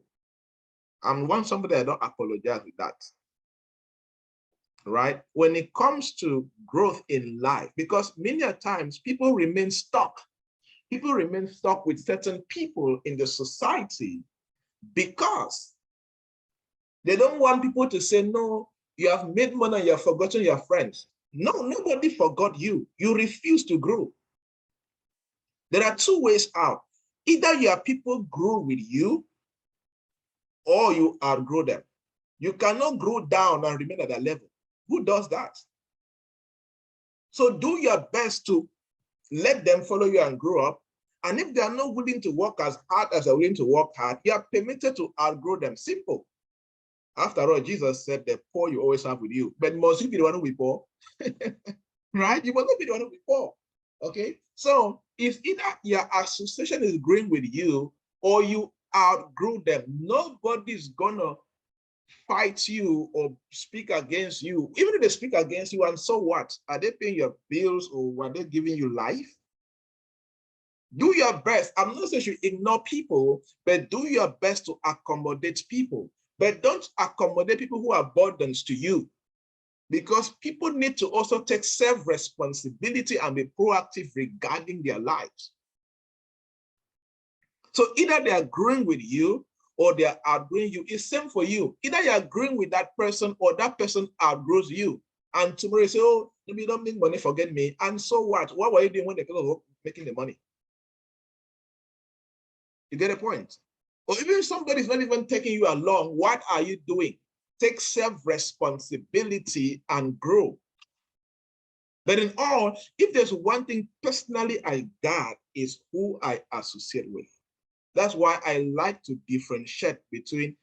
I'm one somebody, I don't apologize with that. Right? When it comes to growth in life, because many times people remain stuck. People remain stuck with certain people in the society because they don't want people to say, no, you have made money and you have forgotten your friends. No, nobody forgot you. You refuse to grow. There are 2 ways out. Either your people grow with you or you outgrow them. You cannot grow down and remain at that level. Who does that? So do your best to let them follow you and grow up. And if they are not willing to work as hard as they're willing to work hard, you are permitted to outgrow them. Simple. After all, Jesus said, the poor you always have with you. But must you be the one who be poor? Right? You must not be the one who be poor. Okay? So if either your association is growing with you or you outgrow them, nobody's gonna fight you or speak against you. Even if they speak against you, and so what? Are they paying your bills or are they giving you life? Do your best. I'm not saying you should ignore people, but do your best to accommodate people. But don't accommodate people who are burdens to you, because people need to also take self-responsibility and be proactive regarding their lives. So either they are growing with you or they are outgrowing you. It's same for you. Either you're agreeing with that person or that person outgrows you. And tomorrow you say, oh, maybe you don't make money, forget me. And so what? What were you doing when they were making the money? You get a point? Or even if somebody's not even taking you along, what are you doing? Take self-responsibility and grow. But in all, if there's one thing personally I got, is who I associate with. That's why I like to differentiate between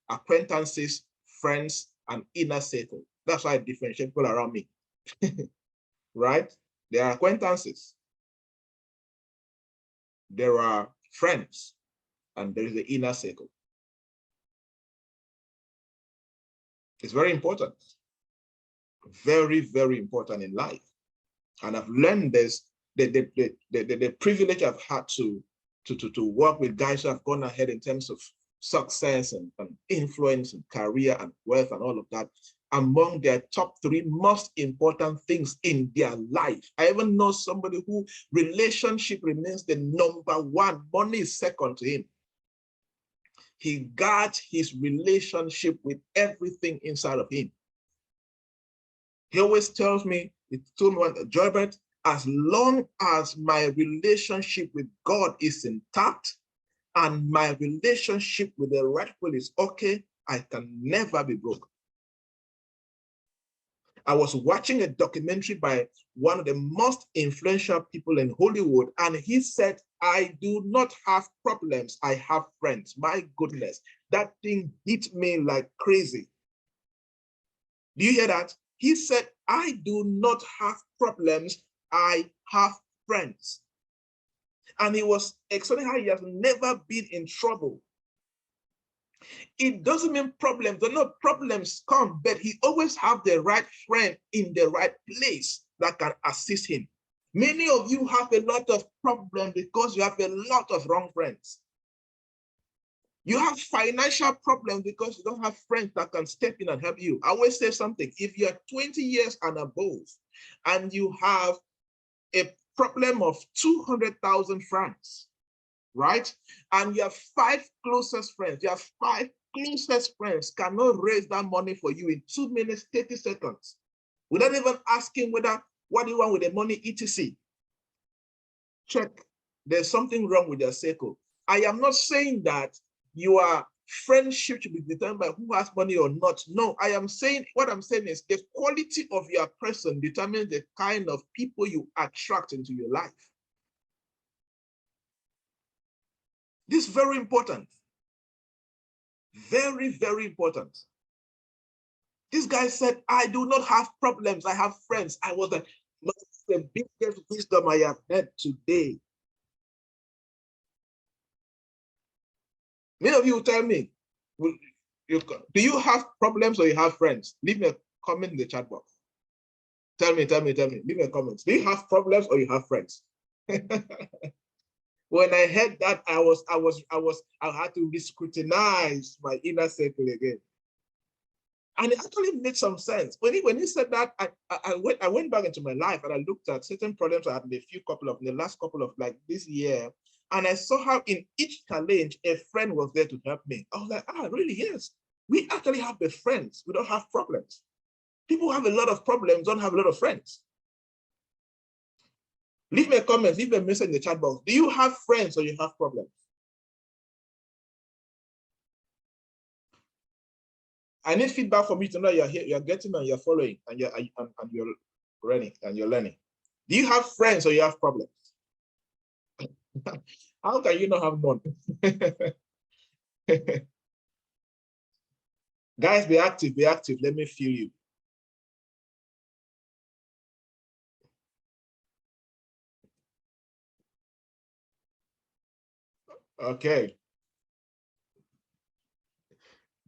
acquaintances, friends, and inner circle. That's why I differentiate people around me. Right? There are acquaintances, there are friends, and there is the inner circle. It's very important. Very, very important in life. And I've learned this, the privilege I've had to to work with guys who have gone ahead in terms of success and influence and career and wealth and all of that. Among their top 3 most important things in their life. I even know somebody who relationship remains the #1. Money is second to him. He guards his relationship with everything inside of him. He always tells me, he told me, Joybert, as long as my relationship with God is intact and my relationship with the right people is okay, I can never be broke. I was watching a documentary by one of the most influential people in Hollywood, and he said, I do not have problems, I have friends. My goodness, that thing hit me like crazy. Do you hear that? He said, I do not have problems, I have friends. And he was explaining how he has never been in trouble. It doesn't mean problems, there are no problems come, but he always have the right friend in the right place that can assist him. Many of you have a lot of problems because you have a lot of wrong friends. You have financial problems because you don't have friends that can step in and help you. I always say something, if you're 20 years and above and you have a problem of 200,000 francs, right? And your 5 closest friends, your 5 closest friends cannot raise that money for you in 2 minutes, 30 seconds, without even asking whether, what do you want with the money, etc. Check, there's something wrong with your circle. I am not saying that your friendship should be determined by who has money or not. No, I am saying, what I'm saying is the quality of your person determines the kind of people you attract into your life. This is very important. Very, very important. This guy said, I do not have problems, I have friends. I was the biggest wisdom I have heard today. Many of you will tell me, do you have problems or you have friends? Leave me a comment in the chat box. Tell me, leave me a comment. Do you have problems or you have friends? When I heard that, I had to re-scrutinize my inner circle again. And it actually made some sense. When he said that, I went back into my life and I looked at certain problems I had in the last couple of like this year. And I saw how in each challenge, a friend was there to help me. I was like, really, yes. We actually have the friends. We don't have problems. People have a lot of problems, don't have a lot of friends. Leave me a comment, leave me a message in the chat box. Do you have friends or you have problems? I need feedback from you to know you're here, you're getting and you're following, and you're running and you're learning. Do you have friends or you have problems? How can you not have none? Guys, be active, be active. Let me feel you. Okay.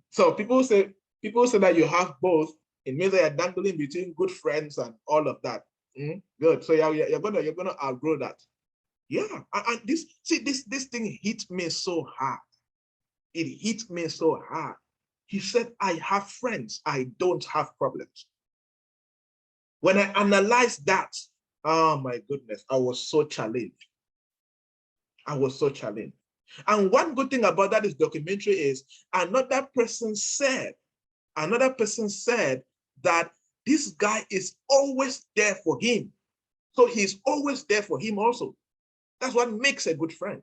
So people say that you have both. It means that you're dangling between good friends and all of that. Good. So you're gonna outgrow that. Yeah. And this thing hit me so hard. It hit me so hard. He said, I have friends, I don't have problems. When I analyzed that, oh my goodness, I was so challenged. I was so challenged. And one good thing about that is documentary is another person said that this guy is always there for him. So he's always there for him also. That's what makes a good friend.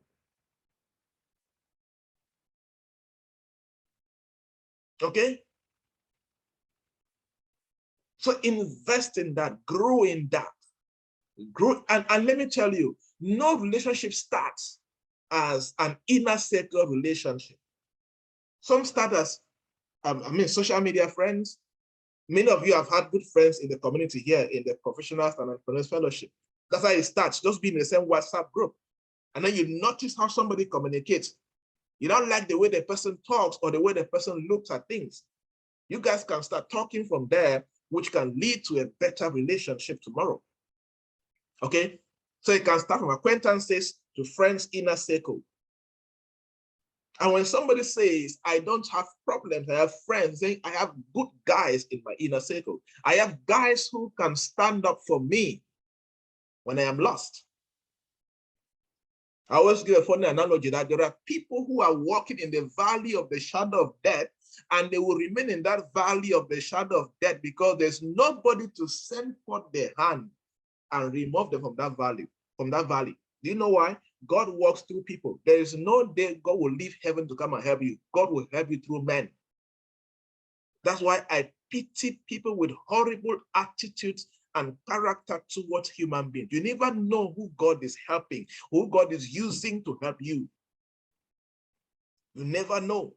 Okay? So invest in that, grow in that. Grow, and let me tell you, no relationship starts as an inner circle relationship. Some start as, social media friends. Many of you have had good friends in the community here in the Professionals and Entrepreneurs Fellowship. That's how it starts, just being in the same WhatsApp group. And then you notice how somebody communicates. You don't like the way the person talks or the way the person looks at things. You guys can start talking from there, which can lead to a better relationship tomorrow. Okay? So it can start from acquaintances to friends' inner circle. And when somebody says, I don't have problems, I have friends, saying I have good guys in my inner circle. I have guys who can stand up for me when I am lost. I always give a funny analogy that there are people who are walking in the valley of the shadow of death, and they will remain in that valley of the shadow of death because there's nobody to send forth their hand and remove them from that valley. Do you know why? God walks through people. There is no day God will leave heaven to come and help you. God will help you through men. That's why I pity people with horrible attitudes and character towards human beings. You never know who God is helping, who God is using to help you. You never know.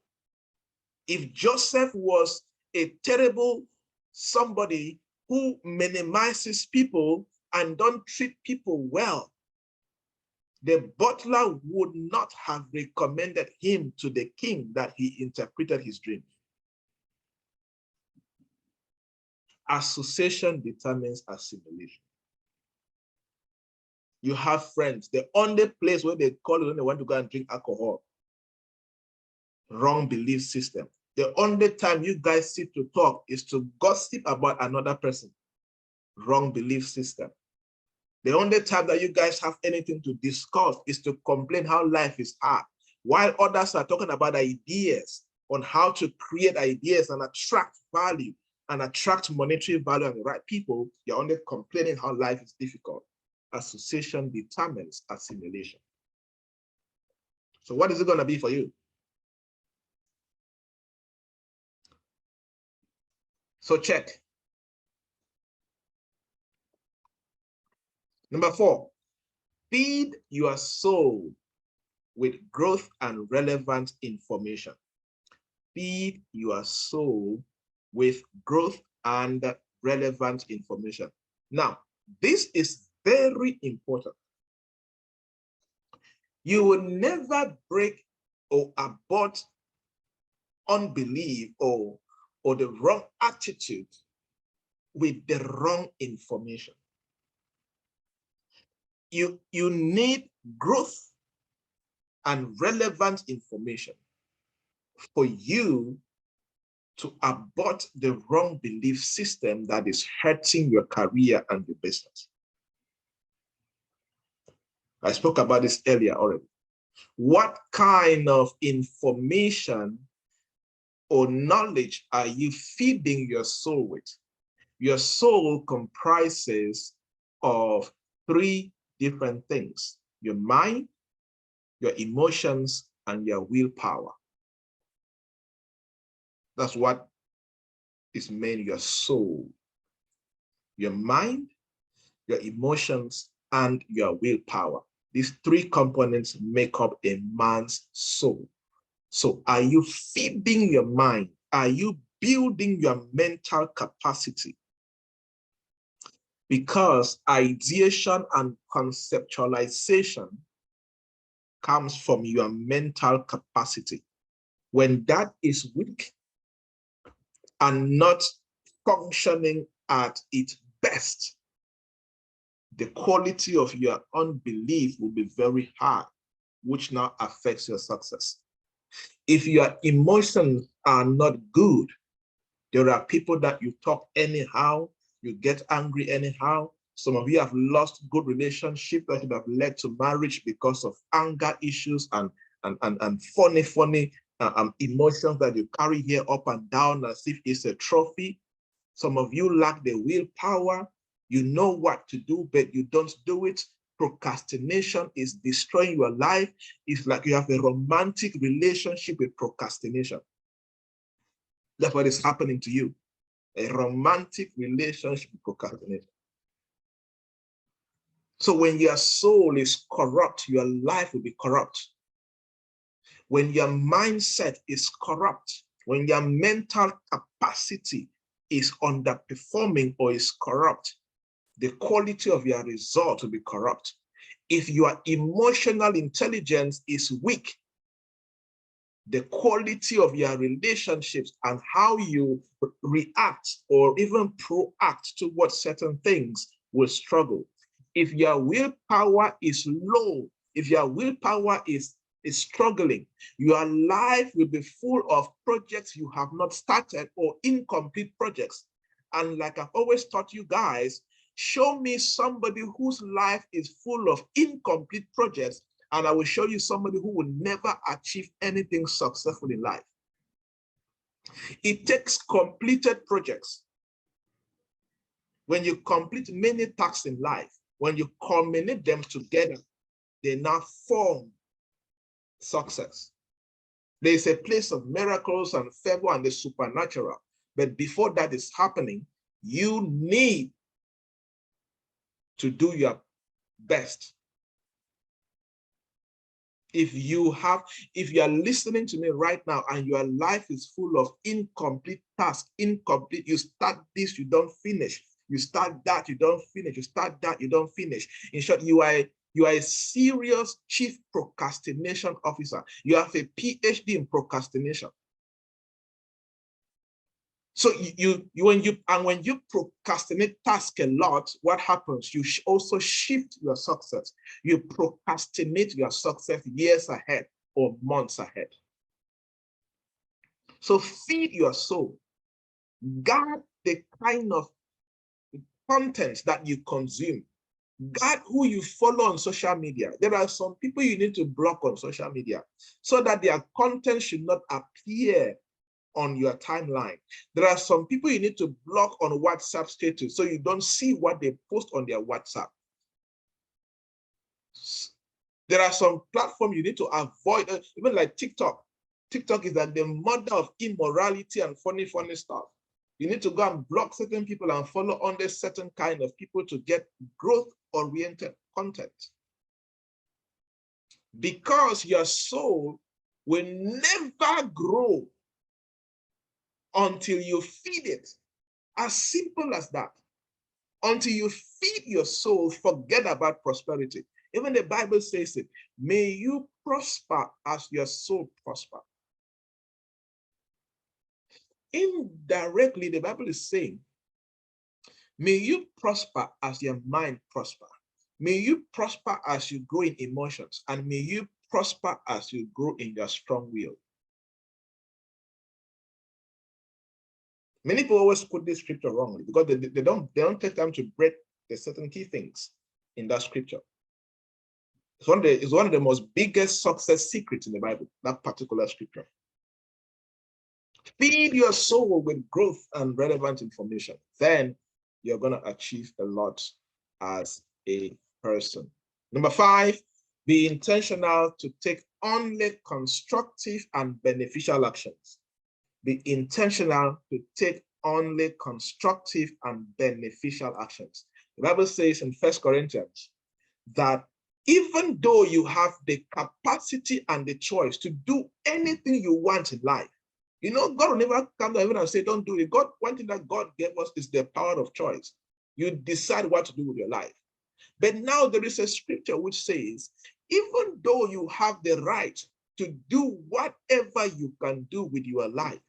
If Joseph was a terrible somebody who minimizes people and don't treat people well, the butler would not have recommended him to the king that he interpreted his dream. Association determines assimilation. You have friends. The only place where they call you when they want to go and drink alcohol. Wrong belief system. The only time you guys sit to talk is to gossip about another person. Wrong belief system. The only time that you guys have anything to discuss is to complain how life is hard, while others are talking about ideas on how to create ideas and attract value and attract monetary value and the right people. You're only complaining how life is difficult. Association determines assimilation. So what is it going to be for you? So check. Number 4, feed your soul with growth and relevant information. Feed your soul with growth and relevant information. Now, this is very important. You will never break or abort unbelief or the wrong attitude with the wrong information. You need growth and relevant information for you to abort the wrong belief system that is hurting your career and your business. I spoke about this earlier already. What kind of information or knowledge are you feeding your soul with? Your soul comprises of 3 different things: your mind, your emotions, and your willpower. That's what is meant your soul. Your mind, your emotions, and your willpower. These 3 components make up a man's soul. So are you feeding your mind? Are you building your mental capacity? Because ideation and conceptualization comes from your mental capacity. When that is weak and not functioning at its best, the quality of your unbelief will be very high, which now affects your success. If your emotions are not good, there are people that you talk anyhow, you get angry anyhow. Some of you have lost good relationships that should have led to marriage because of anger issues and funny emotions that you carry here up and down as if it's a trophy. Some of you lack the willpower. You know what to do, but you don't do it. Procrastination is destroying your life. It's like you have a romantic relationship with procrastination. That's what is happening to you. A romantic relationship with procrastination. So when your soul is corrupt, your life will be corrupt. When your mindset is corrupt, when your mental capacity is underperforming or is corrupt, the quality of your result will be corrupt. If your emotional intelligence is weak, the quality of your relationships and how you react or even proact towards certain things will struggle. If your willpower is low, if your willpower is struggling, your life will be full of projects you have not started or incomplete projects. And like I've always taught you guys, show me somebody whose life is full of incomplete projects, and I will show you somebody who will never achieve anything successful in life. It takes completed projects. When you complete many tasks in life, when you culminate them together, they now form success. There is a place of miracles and favor and the supernatural. But before that is happening, you need to do your best. If you are listening to me right now and your life is full of incomplete tasks, you start this, you don't finish. You start that, you don't finish. You start that, you don't finish. In short, you are a serious chief procrastination officer. You have a PhD in procrastination. So when you procrastinate tasks a lot, what happens? You also shift your success. You procrastinate your success years ahead or months ahead. So feed your soul. Guard the kind of content that you consume. Guard who you follow on social media. There are some people you need to block on social media so that their content should not appear on your timeline. There are some people you need to block on WhatsApp status so you don't see what they post on their WhatsApp. There are some platforms you need to avoid, even like TikTok. TikTok is like the mother of immorality and funny stuff. You need to go and block certain people and follow under certain kind of people to get growth-oriented content. Because your soul will never grow until you feed it. As simple as that. Until you feed your soul, forget about prosperity. Even the Bible says it. May you prosper as your soul prosper. Indirectly, the Bible is saying, may you prosper as your mind prosper. May you prosper as you grow in emotions, and may you prosper as you grow in your strong will. Many people always put this scripture wrongly because they don't take time to break the certain key things in that scripture. It's one of the most biggest success secrets in the Bible, that particular scripture. Feed your soul with growth and relevant information. Then you're going to achieve a lot as a person. Number 5, be intentional to take only constructive and beneficial actions. Be intentional to take only constructive and beneficial actions. The Bible says in 1 Corinthians that even though you have the capacity and the choice to do anything you want in life, you know, God will never come down and say, don't do it. God, one thing that God gave us is the power of choice. You decide what to do with your life. But now there is a scripture which says, even though you have the right to do whatever you can do with your life,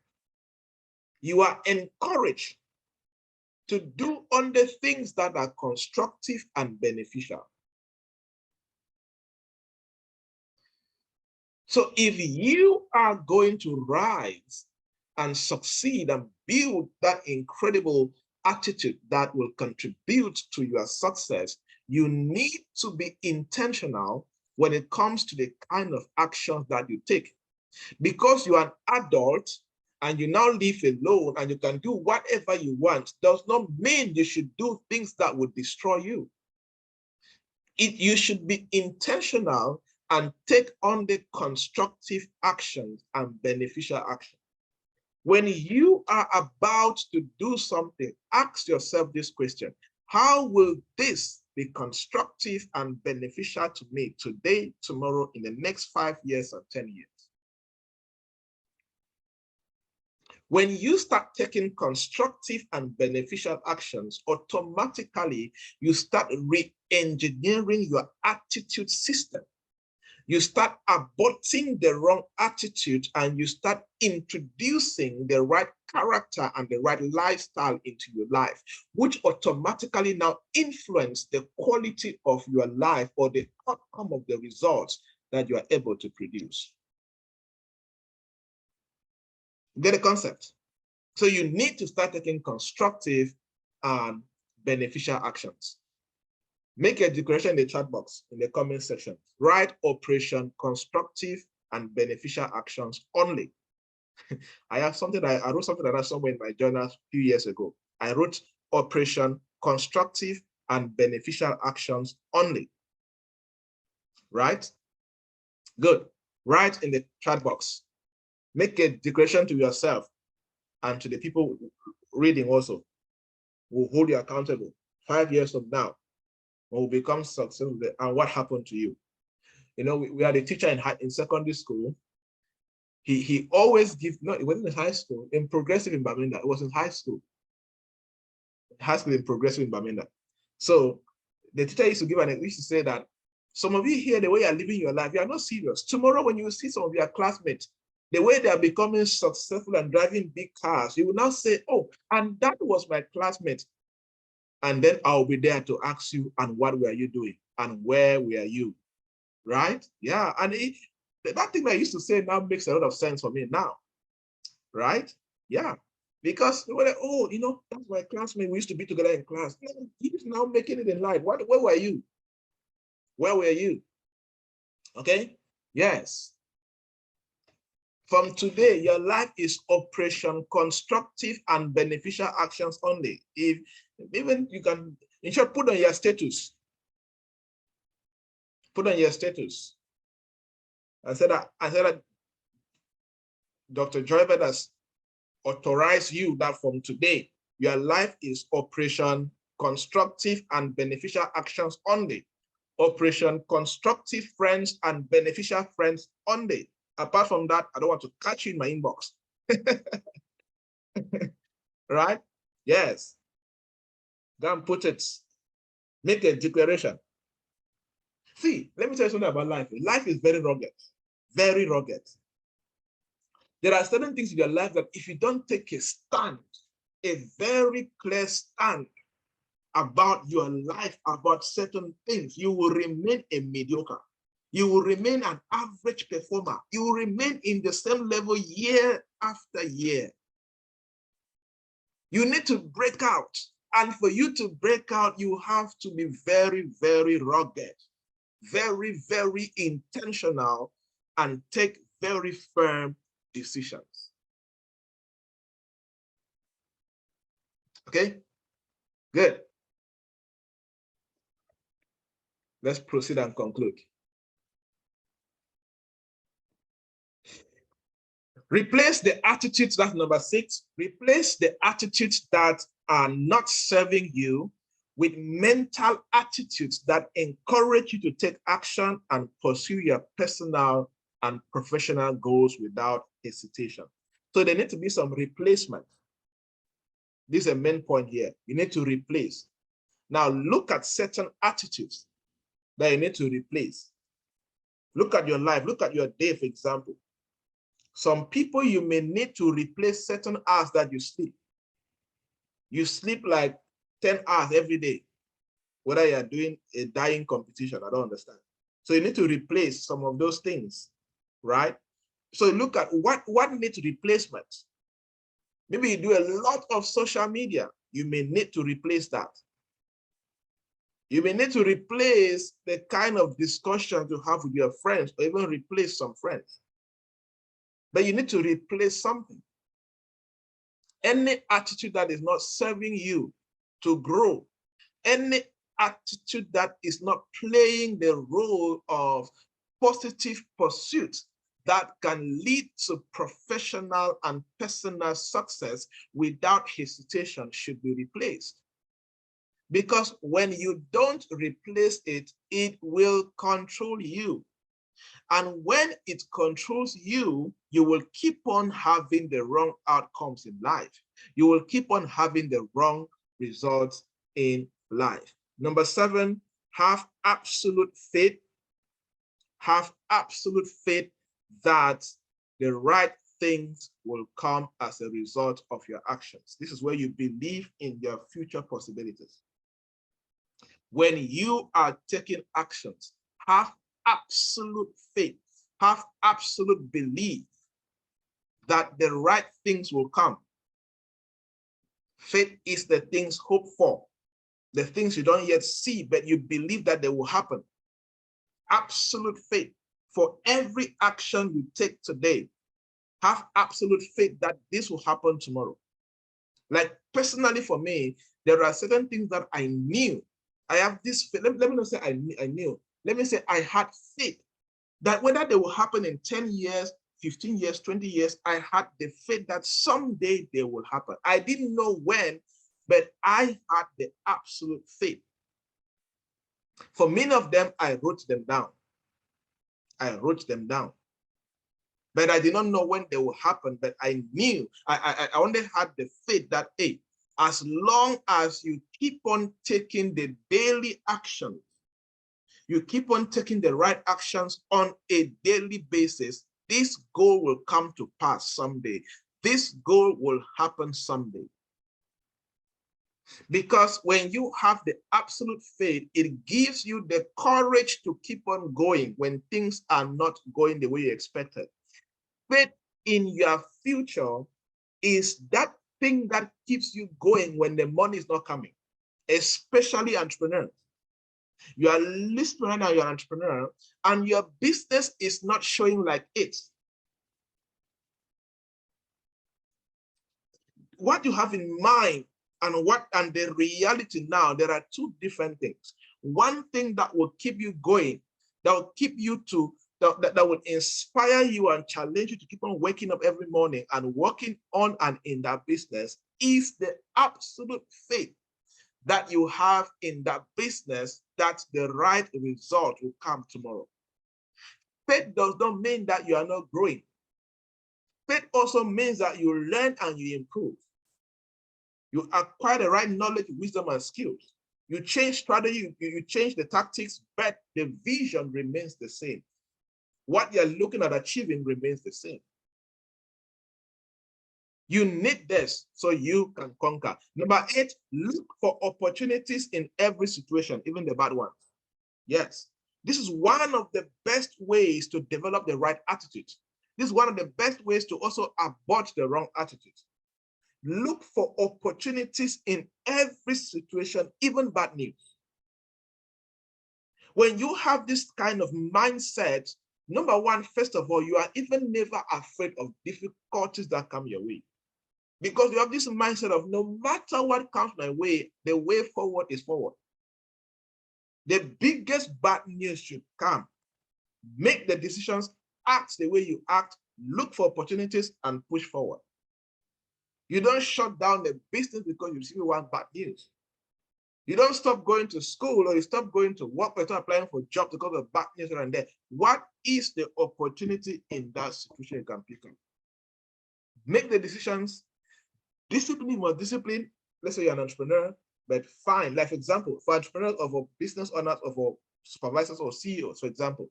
you are encouraged to do only things that are constructive and beneficial. So if you are going to rise and succeed and build that incredible attitude that will contribute to your success, you need to be intentional when it comes to the kind of actions that you take. Because you are an adult and you now live alone and you can do whatever you want, does not mean you should do things that would destroy you. You should be intentional and take on the constructive actions and beneficial actions. When you are about to do something, ask yourself this question: how will this be constructive and beneficial to me today, tomorrow, in the next 5 years or 10 years? When you start taking constructive and beneficial actions, automatically you start re-engineering your attitude system. You start aborting the wrong attitude and you start introducing the right character and the right lifestyle into your life, which automatically now influence the quality of your life or the outcome of the results that you are able to produce. Get the concept? So you need to start taking constructive and beneficial actions. Make a declaration in the chat box in the comment section. Write operation constructive and beneficial actions only. I wrote something like that somewhere in my journal a few years ago. I wrote operation constructive and beneficial actions only. Right? Good. Write in the chat box. Make a declaration to yourself and to the people reading also. Will hold you accountable 5 years from now. Will become successful, and what happened to you? You know, we had a teacher in secondary school. He always give, no, it wasn't in high school, in progressive in Baminda. It was in high school in progressive in Baminda. So the teacher used to give an, used to say that some of you here, the way you're living your life, you are not serious. Tomorrow, when you see some of your classmates, the way they are becoming successful and driving big cars, you will now say, oh, and that was my classmate. And then I'll be there to ask you, and what were you doing? And where were you? Right? Yeah. And that thing I used to say now makes a lot of sense for me now. Right? Yeah. Because they were like, oh, you know, that's my classmate. We used to be together in class. He's now making it in life. Where were you? Where were you? Okay? Yes. From today, your life is operation constructive and beneficial actions only. If even you can, in short, put on your status. Put on your status. I said that Dr. Joybert has authorized you that from today, your life is operation constructive and beneficial actions only. Operation constructive friends and beneficial friends only. Apart from that, I don't want to catch you in my inbox. Right? Yes. Go and put it. Make a declaration. See, let me tell you something about life. Life is very rugged. Very rugged. There are certain things in your life that if you don't take a stand, a very clear stand about your life, about certain things, you will remain a mediocre. You will remain an average performer. You will remain in the same level year after year. You need to break out. And for you to break out, you have to be very, very rugged, very, very intentional, and take very firm decisions. Okay? Good. Let's proceed and conclude. Replace the attitudes, that's number 6. Replace the attitudes that are not serving you with mental attitudes that encourage you to take action and pursue your personal and professional goals without hesitation. So there need to be some replacement. This is a main point here. You need to replace. Now look at certain attitudes that you need to replace. Look at your life. Look at your day, for example. Some people, you may need to replace certain hours that you sleep. You sleep like 10 hours every day, whether you're doing a dying competition, I don't understand. So you need to replace some of those things, right? So look at what needs replacement. Maybe you do a lot of social media. You may need to replace that. You may need to replace the kind of discussions you have with your friends, or even replace some friends. But you need to replace something. Any attitude that is not serving you to grow, any attitude that is not playing the role of positive pursuit that can lead to professional and personal success without hesitation should be replaced. Because when you don't replace it, it will control you. And when it controls you, you will keep on having the wrong outcomes in life. You will keep on having the wrong results in life. Number 7, have absolute faith. Have absolute faith that the right things will come as a result of your actions. This is where you believe in your future possibilities. When you are taking actions, have absolute faith, have absolute belief that the right things will come. Faith is the things hoped for, the things you don't yet see, but you believe that they will happen. Absolute faith. For every action you take today, have absolute faith that this will happen tomorrow. Like personally for me, there are certain things that I knew. I have this, let me not say I knew. Let me say I had faith that whether they will happen in 10 years, 15 years, 20 years, I had the faith that someday they will happen. I didn't know when, but I had the absolute faith. For many of them, I wrote them down. I wrote them down. But I did not know when they will happen, but I knew, I only had the faith that, hey, as long as you keep on taking the daily actions, you keep on taking the right actions on a daily basis, this goal will come to pass someday. This goal will happen someday. Because when you have the absolute faith, it gives you the courage to keep on going when things are not going the way you expected. Faith in your future is that thing that keeps you going when the money is not coming, especially entrepreneurs. You are listening right now, you're an entrepreneur, and your business is not showing like it. What you have in mind and the reality now, there are two different things. One thing that will keep you going, that will keep you to, that will inspire you and challenge you to keep on waking up every morning and working on and in that business, is the absolute faith that you have in that business that the right result will come tomorrow. Faith does not mean that you are not growing. Faith also means that you learn and you improve. You acquire the right knowledge, wisdom, and skills. You change strategy, you change the tactics, but the vision remains the same. What you're looking at achieving remains the same. You need this so you can conquer. Number 8, look for opportunities in every situation, even the bad ones. Yes, this is one of the best ways to develop the right attitude. This is one of the best ways to also abort the wrong attitude. Look for opportunities in every situation, even bad news. When you have this kind of mindset, number one, first of all, you are even never afraid of difficulties that come your way. Because you have this mindset of no matter what comes my way, the way forward is forward. The biggest bad news should come. Make the decisions, act the way you act, look for opportunities, and push forward. You don't shut down the business because you see one bad news. You don't stop going to school or you stop going to work or start applying for jobs because of bad news here and there. What is the opportunity in that situation you can pick up? Make the decisions. Discipline more discipline. Let's say you're an entrepreneur, but fine. Like, for example, for entrepreneurs or business owners or supervisors or CEOs, for example,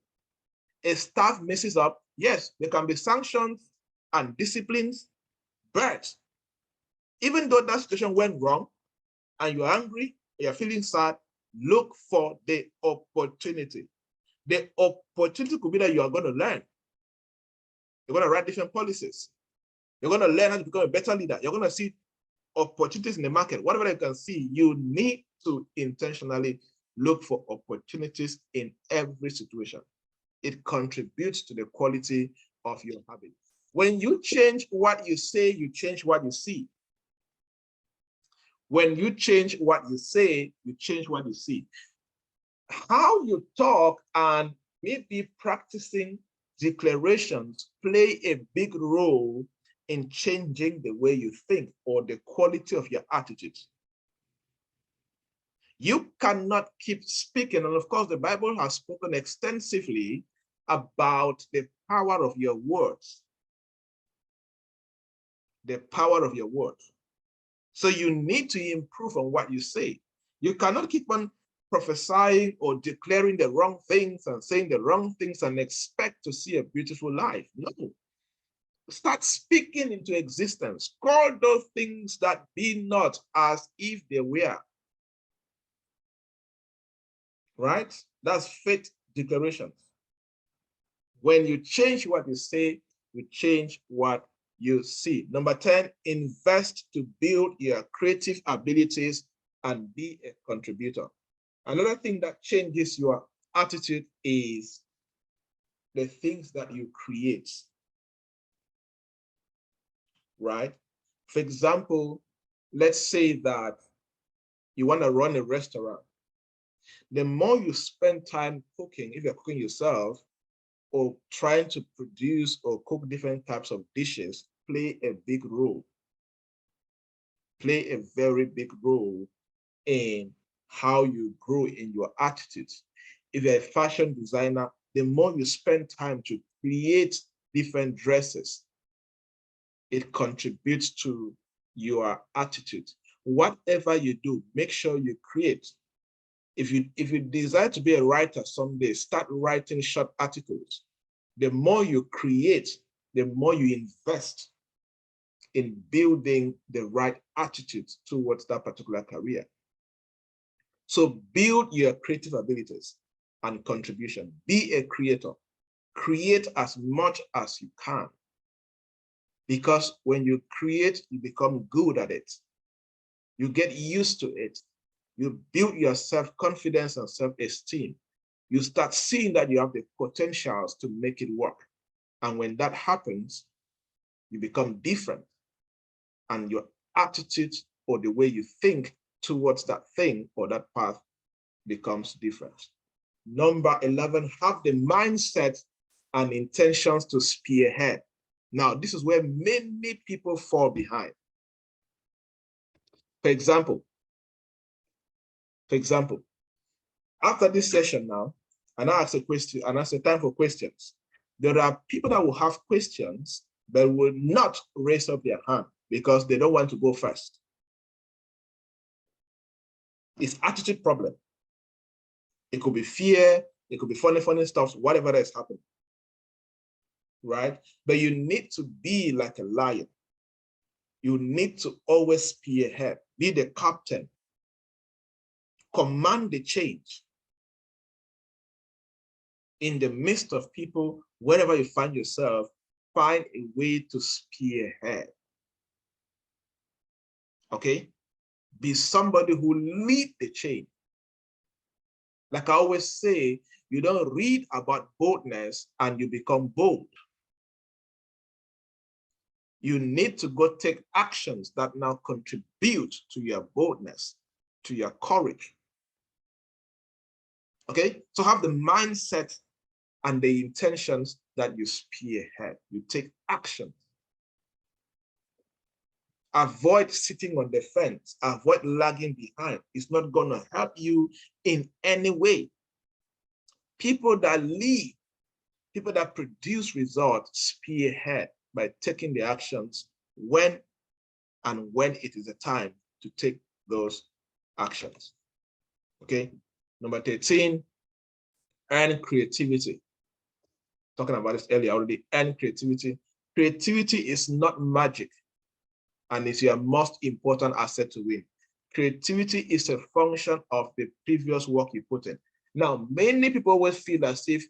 a staff messes up, yes, there can be sanctions and disciplines, but even though that situation went wrong and you're angry, you're feeling sad, look for the opportunity. The opportunity could be that you are going to learn. You're going to write different policies. You're going to learn how to become a better leader. You're going to see opportunities in the market. Whatever you can see, you need to intentionally look for opportunities in every situation. It contributes to the quality of your habit. When you change what you say, you change what you see. When you change what you say, you change what you see. How you talk and maybe practicing declarations play a big role in changing the way you think or the quality of your attitude. You cannot keep speaking, and of course the Bible has spoken extensively about the power of your words. The power of your words. So you need to improve on what you say. You cannot keep on prophesying or declaring the wrong things and saying the wrong things and expect to see a beautiful life. No. Start speaking into existence. Call those things that be not as if they were. Right? That's faith declarations. When you change what you say, you change what you see. Number 10, invest to build your creative abilities and be a contributor. Another thing that changes your attitude is the things that you create. Right? For example, let's say that you want to run a restaurant. The more you spend time cooking, if you're cooking yourself, or trying to produce or cook different types of dishes, play a big role. Play a very big role in how you grow in your attitudes. If you're a fashion designer, the more you spend time to create different dresses, it contributes to your attitude. Whatever you do, make sure you create. If you desire to be a writer someday, start writing short articles. The more you create, the more you invest in building the right attitude towards that particular career. So build your creative abilities and contribution. Be a creator. Create as much as you can. Because when you create, you become good at it. You get used to it. You build your self-confidence and self-esteem. You start seeing that you have the potentials to make it work. And when that happens, you become different. And your attitude or the way you think towards that thing or that path becomes different. Number 11, have the mindset and intentions to spearhead. Now, this is where many people fall behind. For example, after this session now, and I ask a question, and it's a time for questions. There are people that will have questions but will not raise up their hand because they don't want to go first. It's attitude problem. It could be fear, it could be funny stuff, whatever that is happening. Right? But you need to be like a lion. You need to always spearhead, be the captain, command the change. In the midst of people, wherever you find yourself, find a way to spearhead. Okay? Be somebody who lead the change. Like I always say, you don't read about boldness and you become bold. You need to go take actions that now contribute to your boldness, to your courage. Okay? So have the mindset and the intentions that you spearhead. You take action. Avoid sitting on the fence. Avoid lagging behind. It's not going to help you in any way. People that lead, people that produce results, spearhead by taking the actions when it is a time to take those actions. Okay. Number 13, earn creativity. Talking about this earlier already, earn creativity. Creativity is not magic, and it's your most important asset to win. Creativity is a function of the previous work you put in. Now, many people always feel as if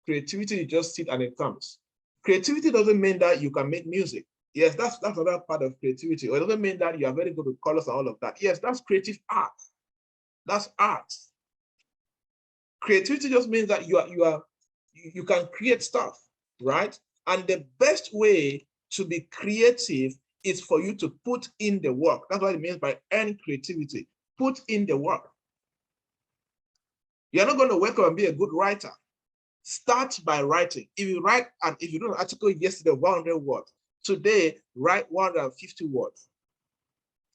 creativity is just sit and it comes. Creativity doesn't mean that you can make music. Yes, that's another part of creativity. Or it doesn't mean that you are very good with colors and all of that. Yes, that's creative art. That's art. Creativity just means that you can create stuff, right? And the best way to be creative is for you to put in the work. That's what it means by earn creativity. Put in the work. You're not going to wake up and be a good writer. Start by writing. If you write, and if you do an article yesterday, 100 words, today, write 150 words.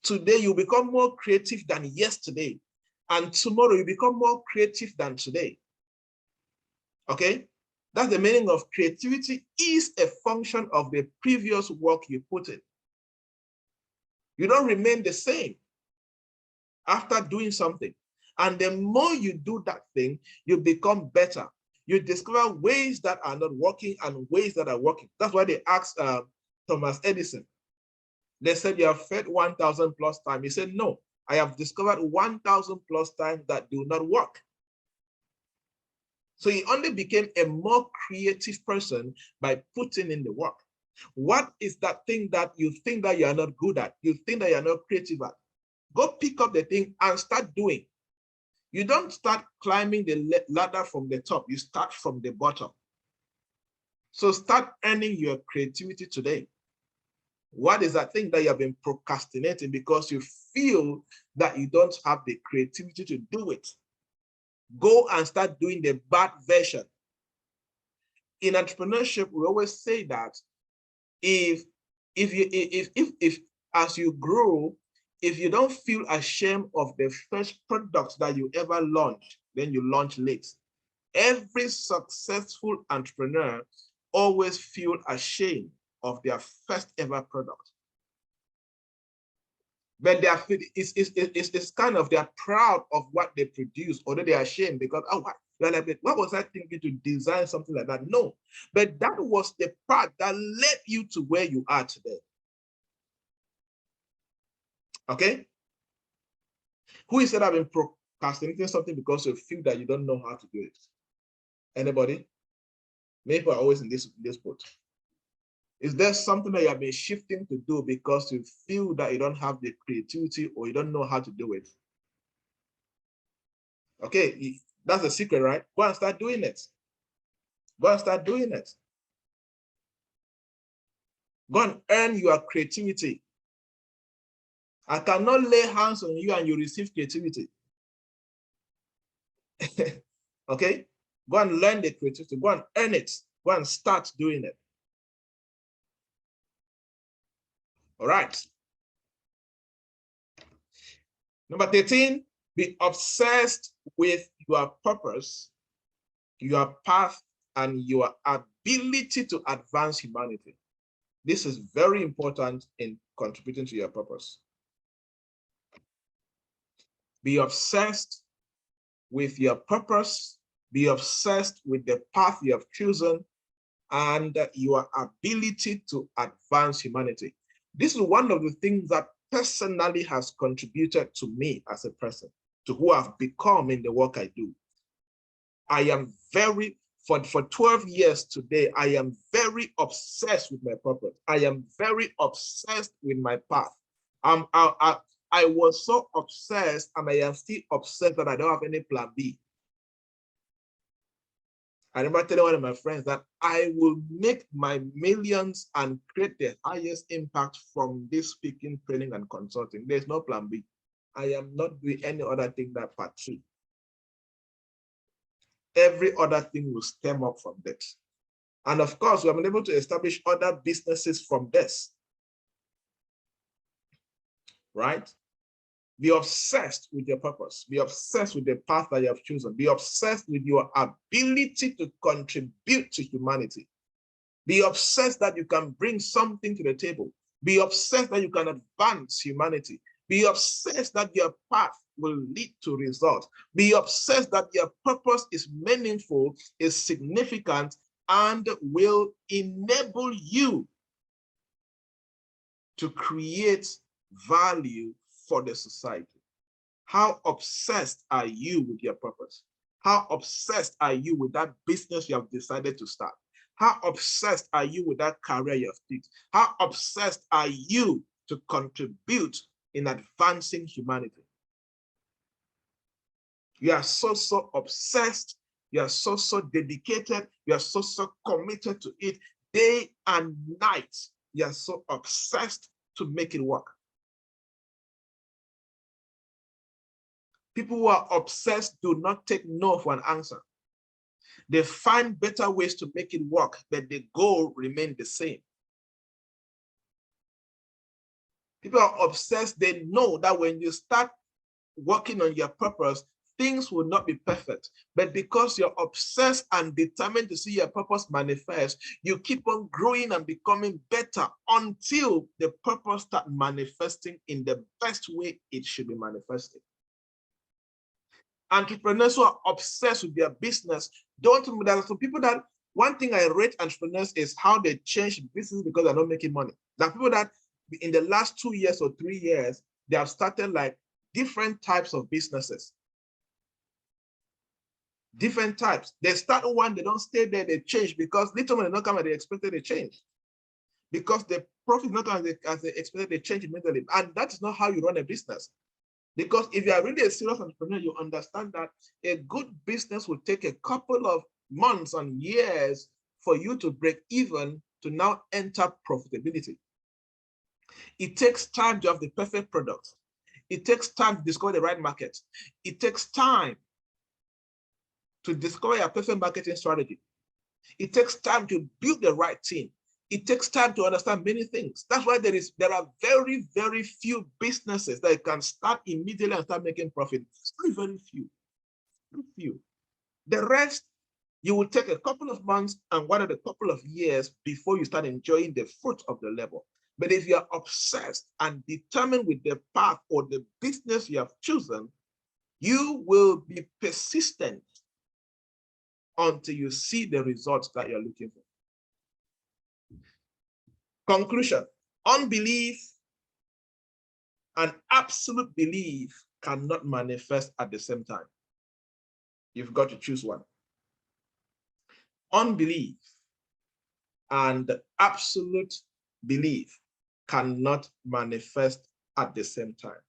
Today, you become more creative than yesterday. And tomorrow, you become more creative than today. Okay? That's the meaning of creativity is a function of the previous work you put in. You don't remain the same after doing something. And the more you do that thing, you become better. You discover ways that are not working and ways that are working. That's why they asked Thomas Edison. They said, you have fed 1,000 plus times. He said, no, I have discovered 1,000 plus times that do not work. So he only became a more creative person by putting in the work. What is that thing that you think that you are not good at? You think that you are not creative at? Go pick up the thing and start doing. You don't start climbing the ladder from the top. You start from the bottom. So start earning your creativity today. What is that thing that you have been procrastinating because you feel that you don't have the creativity to do it? Go and start doing the bad version. In entrepreneurship, we always say that if as you grow, if you don't feel ashamed of the first product that you ever launched, then you launch late. Every successful entrepreneur always feel ashamed of their first ever product. But they are, it's kind of, they're proud of what they produce, although they are ashamed because, oh, what was I thinking to design something like that? No, but that was the part that led you to where you are today. Okay? Who is that have been procrastinating something because you feel that you don't know how to do it? Anybody? Maybe are always in this boat. Is there something that you have been shifting to do because you feel that you don't have the creativity or you don't know how to do it? Okay, that's the secret, right? Go and start doing it. Go and start doing it. Go and earn your creativity. I cannot lay hands on you and you receive creativity. Okay? Go and learn the creativity. Go and earn it. Go and start doing it. All right. Number 13, be obsessed with your purpose, your path, and your ability to advance humanity. This is very important in contributing to your purpose. Be obsessed with your purpose, be obsessed with the path you have chosen, and your ability to advance humanity. This is one of the things that personally has contributed to me as a person, to who I've become in the work I do. I am very, for 12 years today, I am very obsessed with my purpose. I am very obsessed with my path. I was so obsessed, and I am still obsessed that I don't have any plan B. I remember telling one of my friends that I will make my millions and create the highest impact from this speaking, training, and consulting. There's no plan B. I am not doing any other thing that part 3. Every other thing will stem up from that. And of course, we have been able to establish other businesses from this. Right? Be obsessed with your purpose. Be obsessed with the path that you have chosen. Be obsessed with your ability to contribute to humanity. Be obsessed that you can bring something to the table. Be obsessed that you can advance humanity. Be obsessed that your path will lead to results. Be obsessed that your purpose is meaningful, is significant, and will enable you to create value for the society. How obsessed are you with your purpose? How obsessed are you with that business you have decided to start? How obsessed are you with that career you have picked? How obsessed are you to contribute in advancing humanity? You are so obsessed. You are so dedicated. You are so committed to it day and night. You are so obsessed to make it work. People who are obsessed do not take no for an answer. They find better ways to make it work, but the goal remains the same. People are obsessed. They know that when you start working on your purpose, things will not be perfect. But because you're obsessed and determined to see your purpose manifest, you keep on growing and becoming better until the purpose starts manifesting in the best way it should be manifesting. Entrepreneurs who are obsessed with their business, there are some people that, one thing I rate entrepreneurs is how they change business because they're not making money. There are people that in the last 2 years or 3 years, they have started like different types of businesses. Different types. They start one, they don't stay there, they change because little money not come and they expected a change. Because the profit not as they expected, they change immediately. And that is not how you run a business. Because if you are really a serious entrepreneur, you understand that a good business will take a couple of months and years for you to break even to now enter profitability. It takes time to have the perfect product. It takes time to discover the right market. It takes time to discover your perfect marketing strategy. It takes time to build the right team. It takes time to understand many things. That's why there are very, very few businesses that can start immediately and start making profit. Very, very few. Very few. The rest, you will take a couple of months and one of a couple of years before you start enjoying the fruit of the labor. But if you are obsessed and determined with the path or the business you have chosen, you will be persistent until you see the results that you're looking for. Conclusion: unbelief and absolute belief cannot manifest at the same time. You've got to choose one. Unbelief and absolute belief cannot manifest at the same time.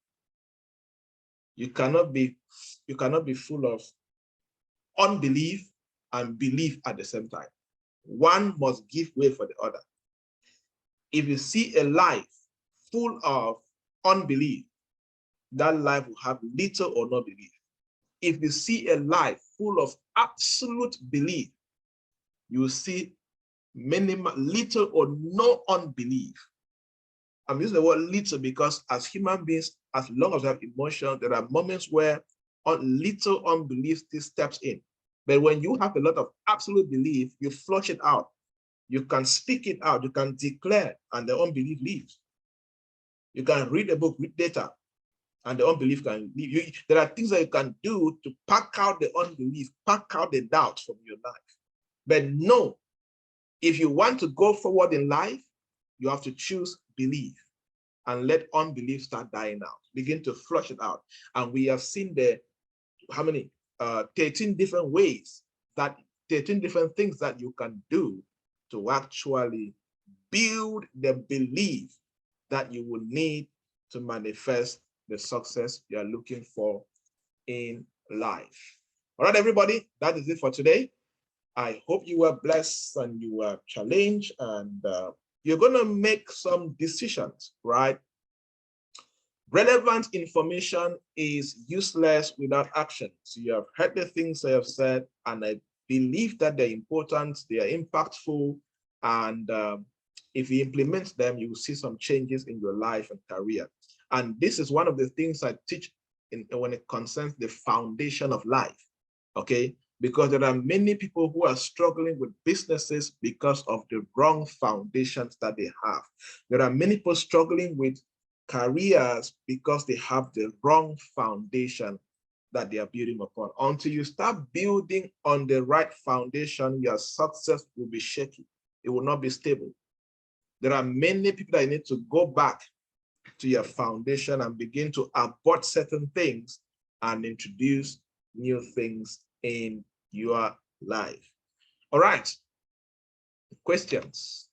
You cannot be full of unbelief and belief at the same time. One must give way for the other. If you see a life full of unbelief, that life will have little or no belief. If you see a life full of absolute belief, you will see little or no unbelief. I'm using the word little because as human beings, as long as we have emotions, there are moments where little unbelief still steps in. But when you have a lot of absolute belief, you flush it out. You can speak it out, you can declare, and the unbelief leaves. You can read a book, read data, and the unbelief can leave. There are things that you can do to pack out the unbelief, pack out the doubt from your life. But no, if you want to go forward in life, you have to choose belief and let unbelief start dying out. Begin to flush it out. And we have seen 13 different ways, 13 different things that you can do to actually build the belief that you will need to manifest the success you are looking for in life. All right, everybody, that is it for today. I hope you were blessed and you were challenged, and you're going to make some decisions, right? Relevant information is useless without action. So you have heard the things I have said, and I believe that they're important, they are impactful, and if you implement them, you will see some changes in your life and career. And this is one of the things I teach when it concerns the foundation of life, okay? Because there are many people who are struggling with businesses because of the wrong foundations that they have. There are many people struggling with careers because they have the wrong foundation that they are building upon. Until you start building on the right foundation, your success will be shaky. It will not be stable. There are many people that need to go back to your foundation and begin to abort certain things and introduce new things in your life. All right. Questions?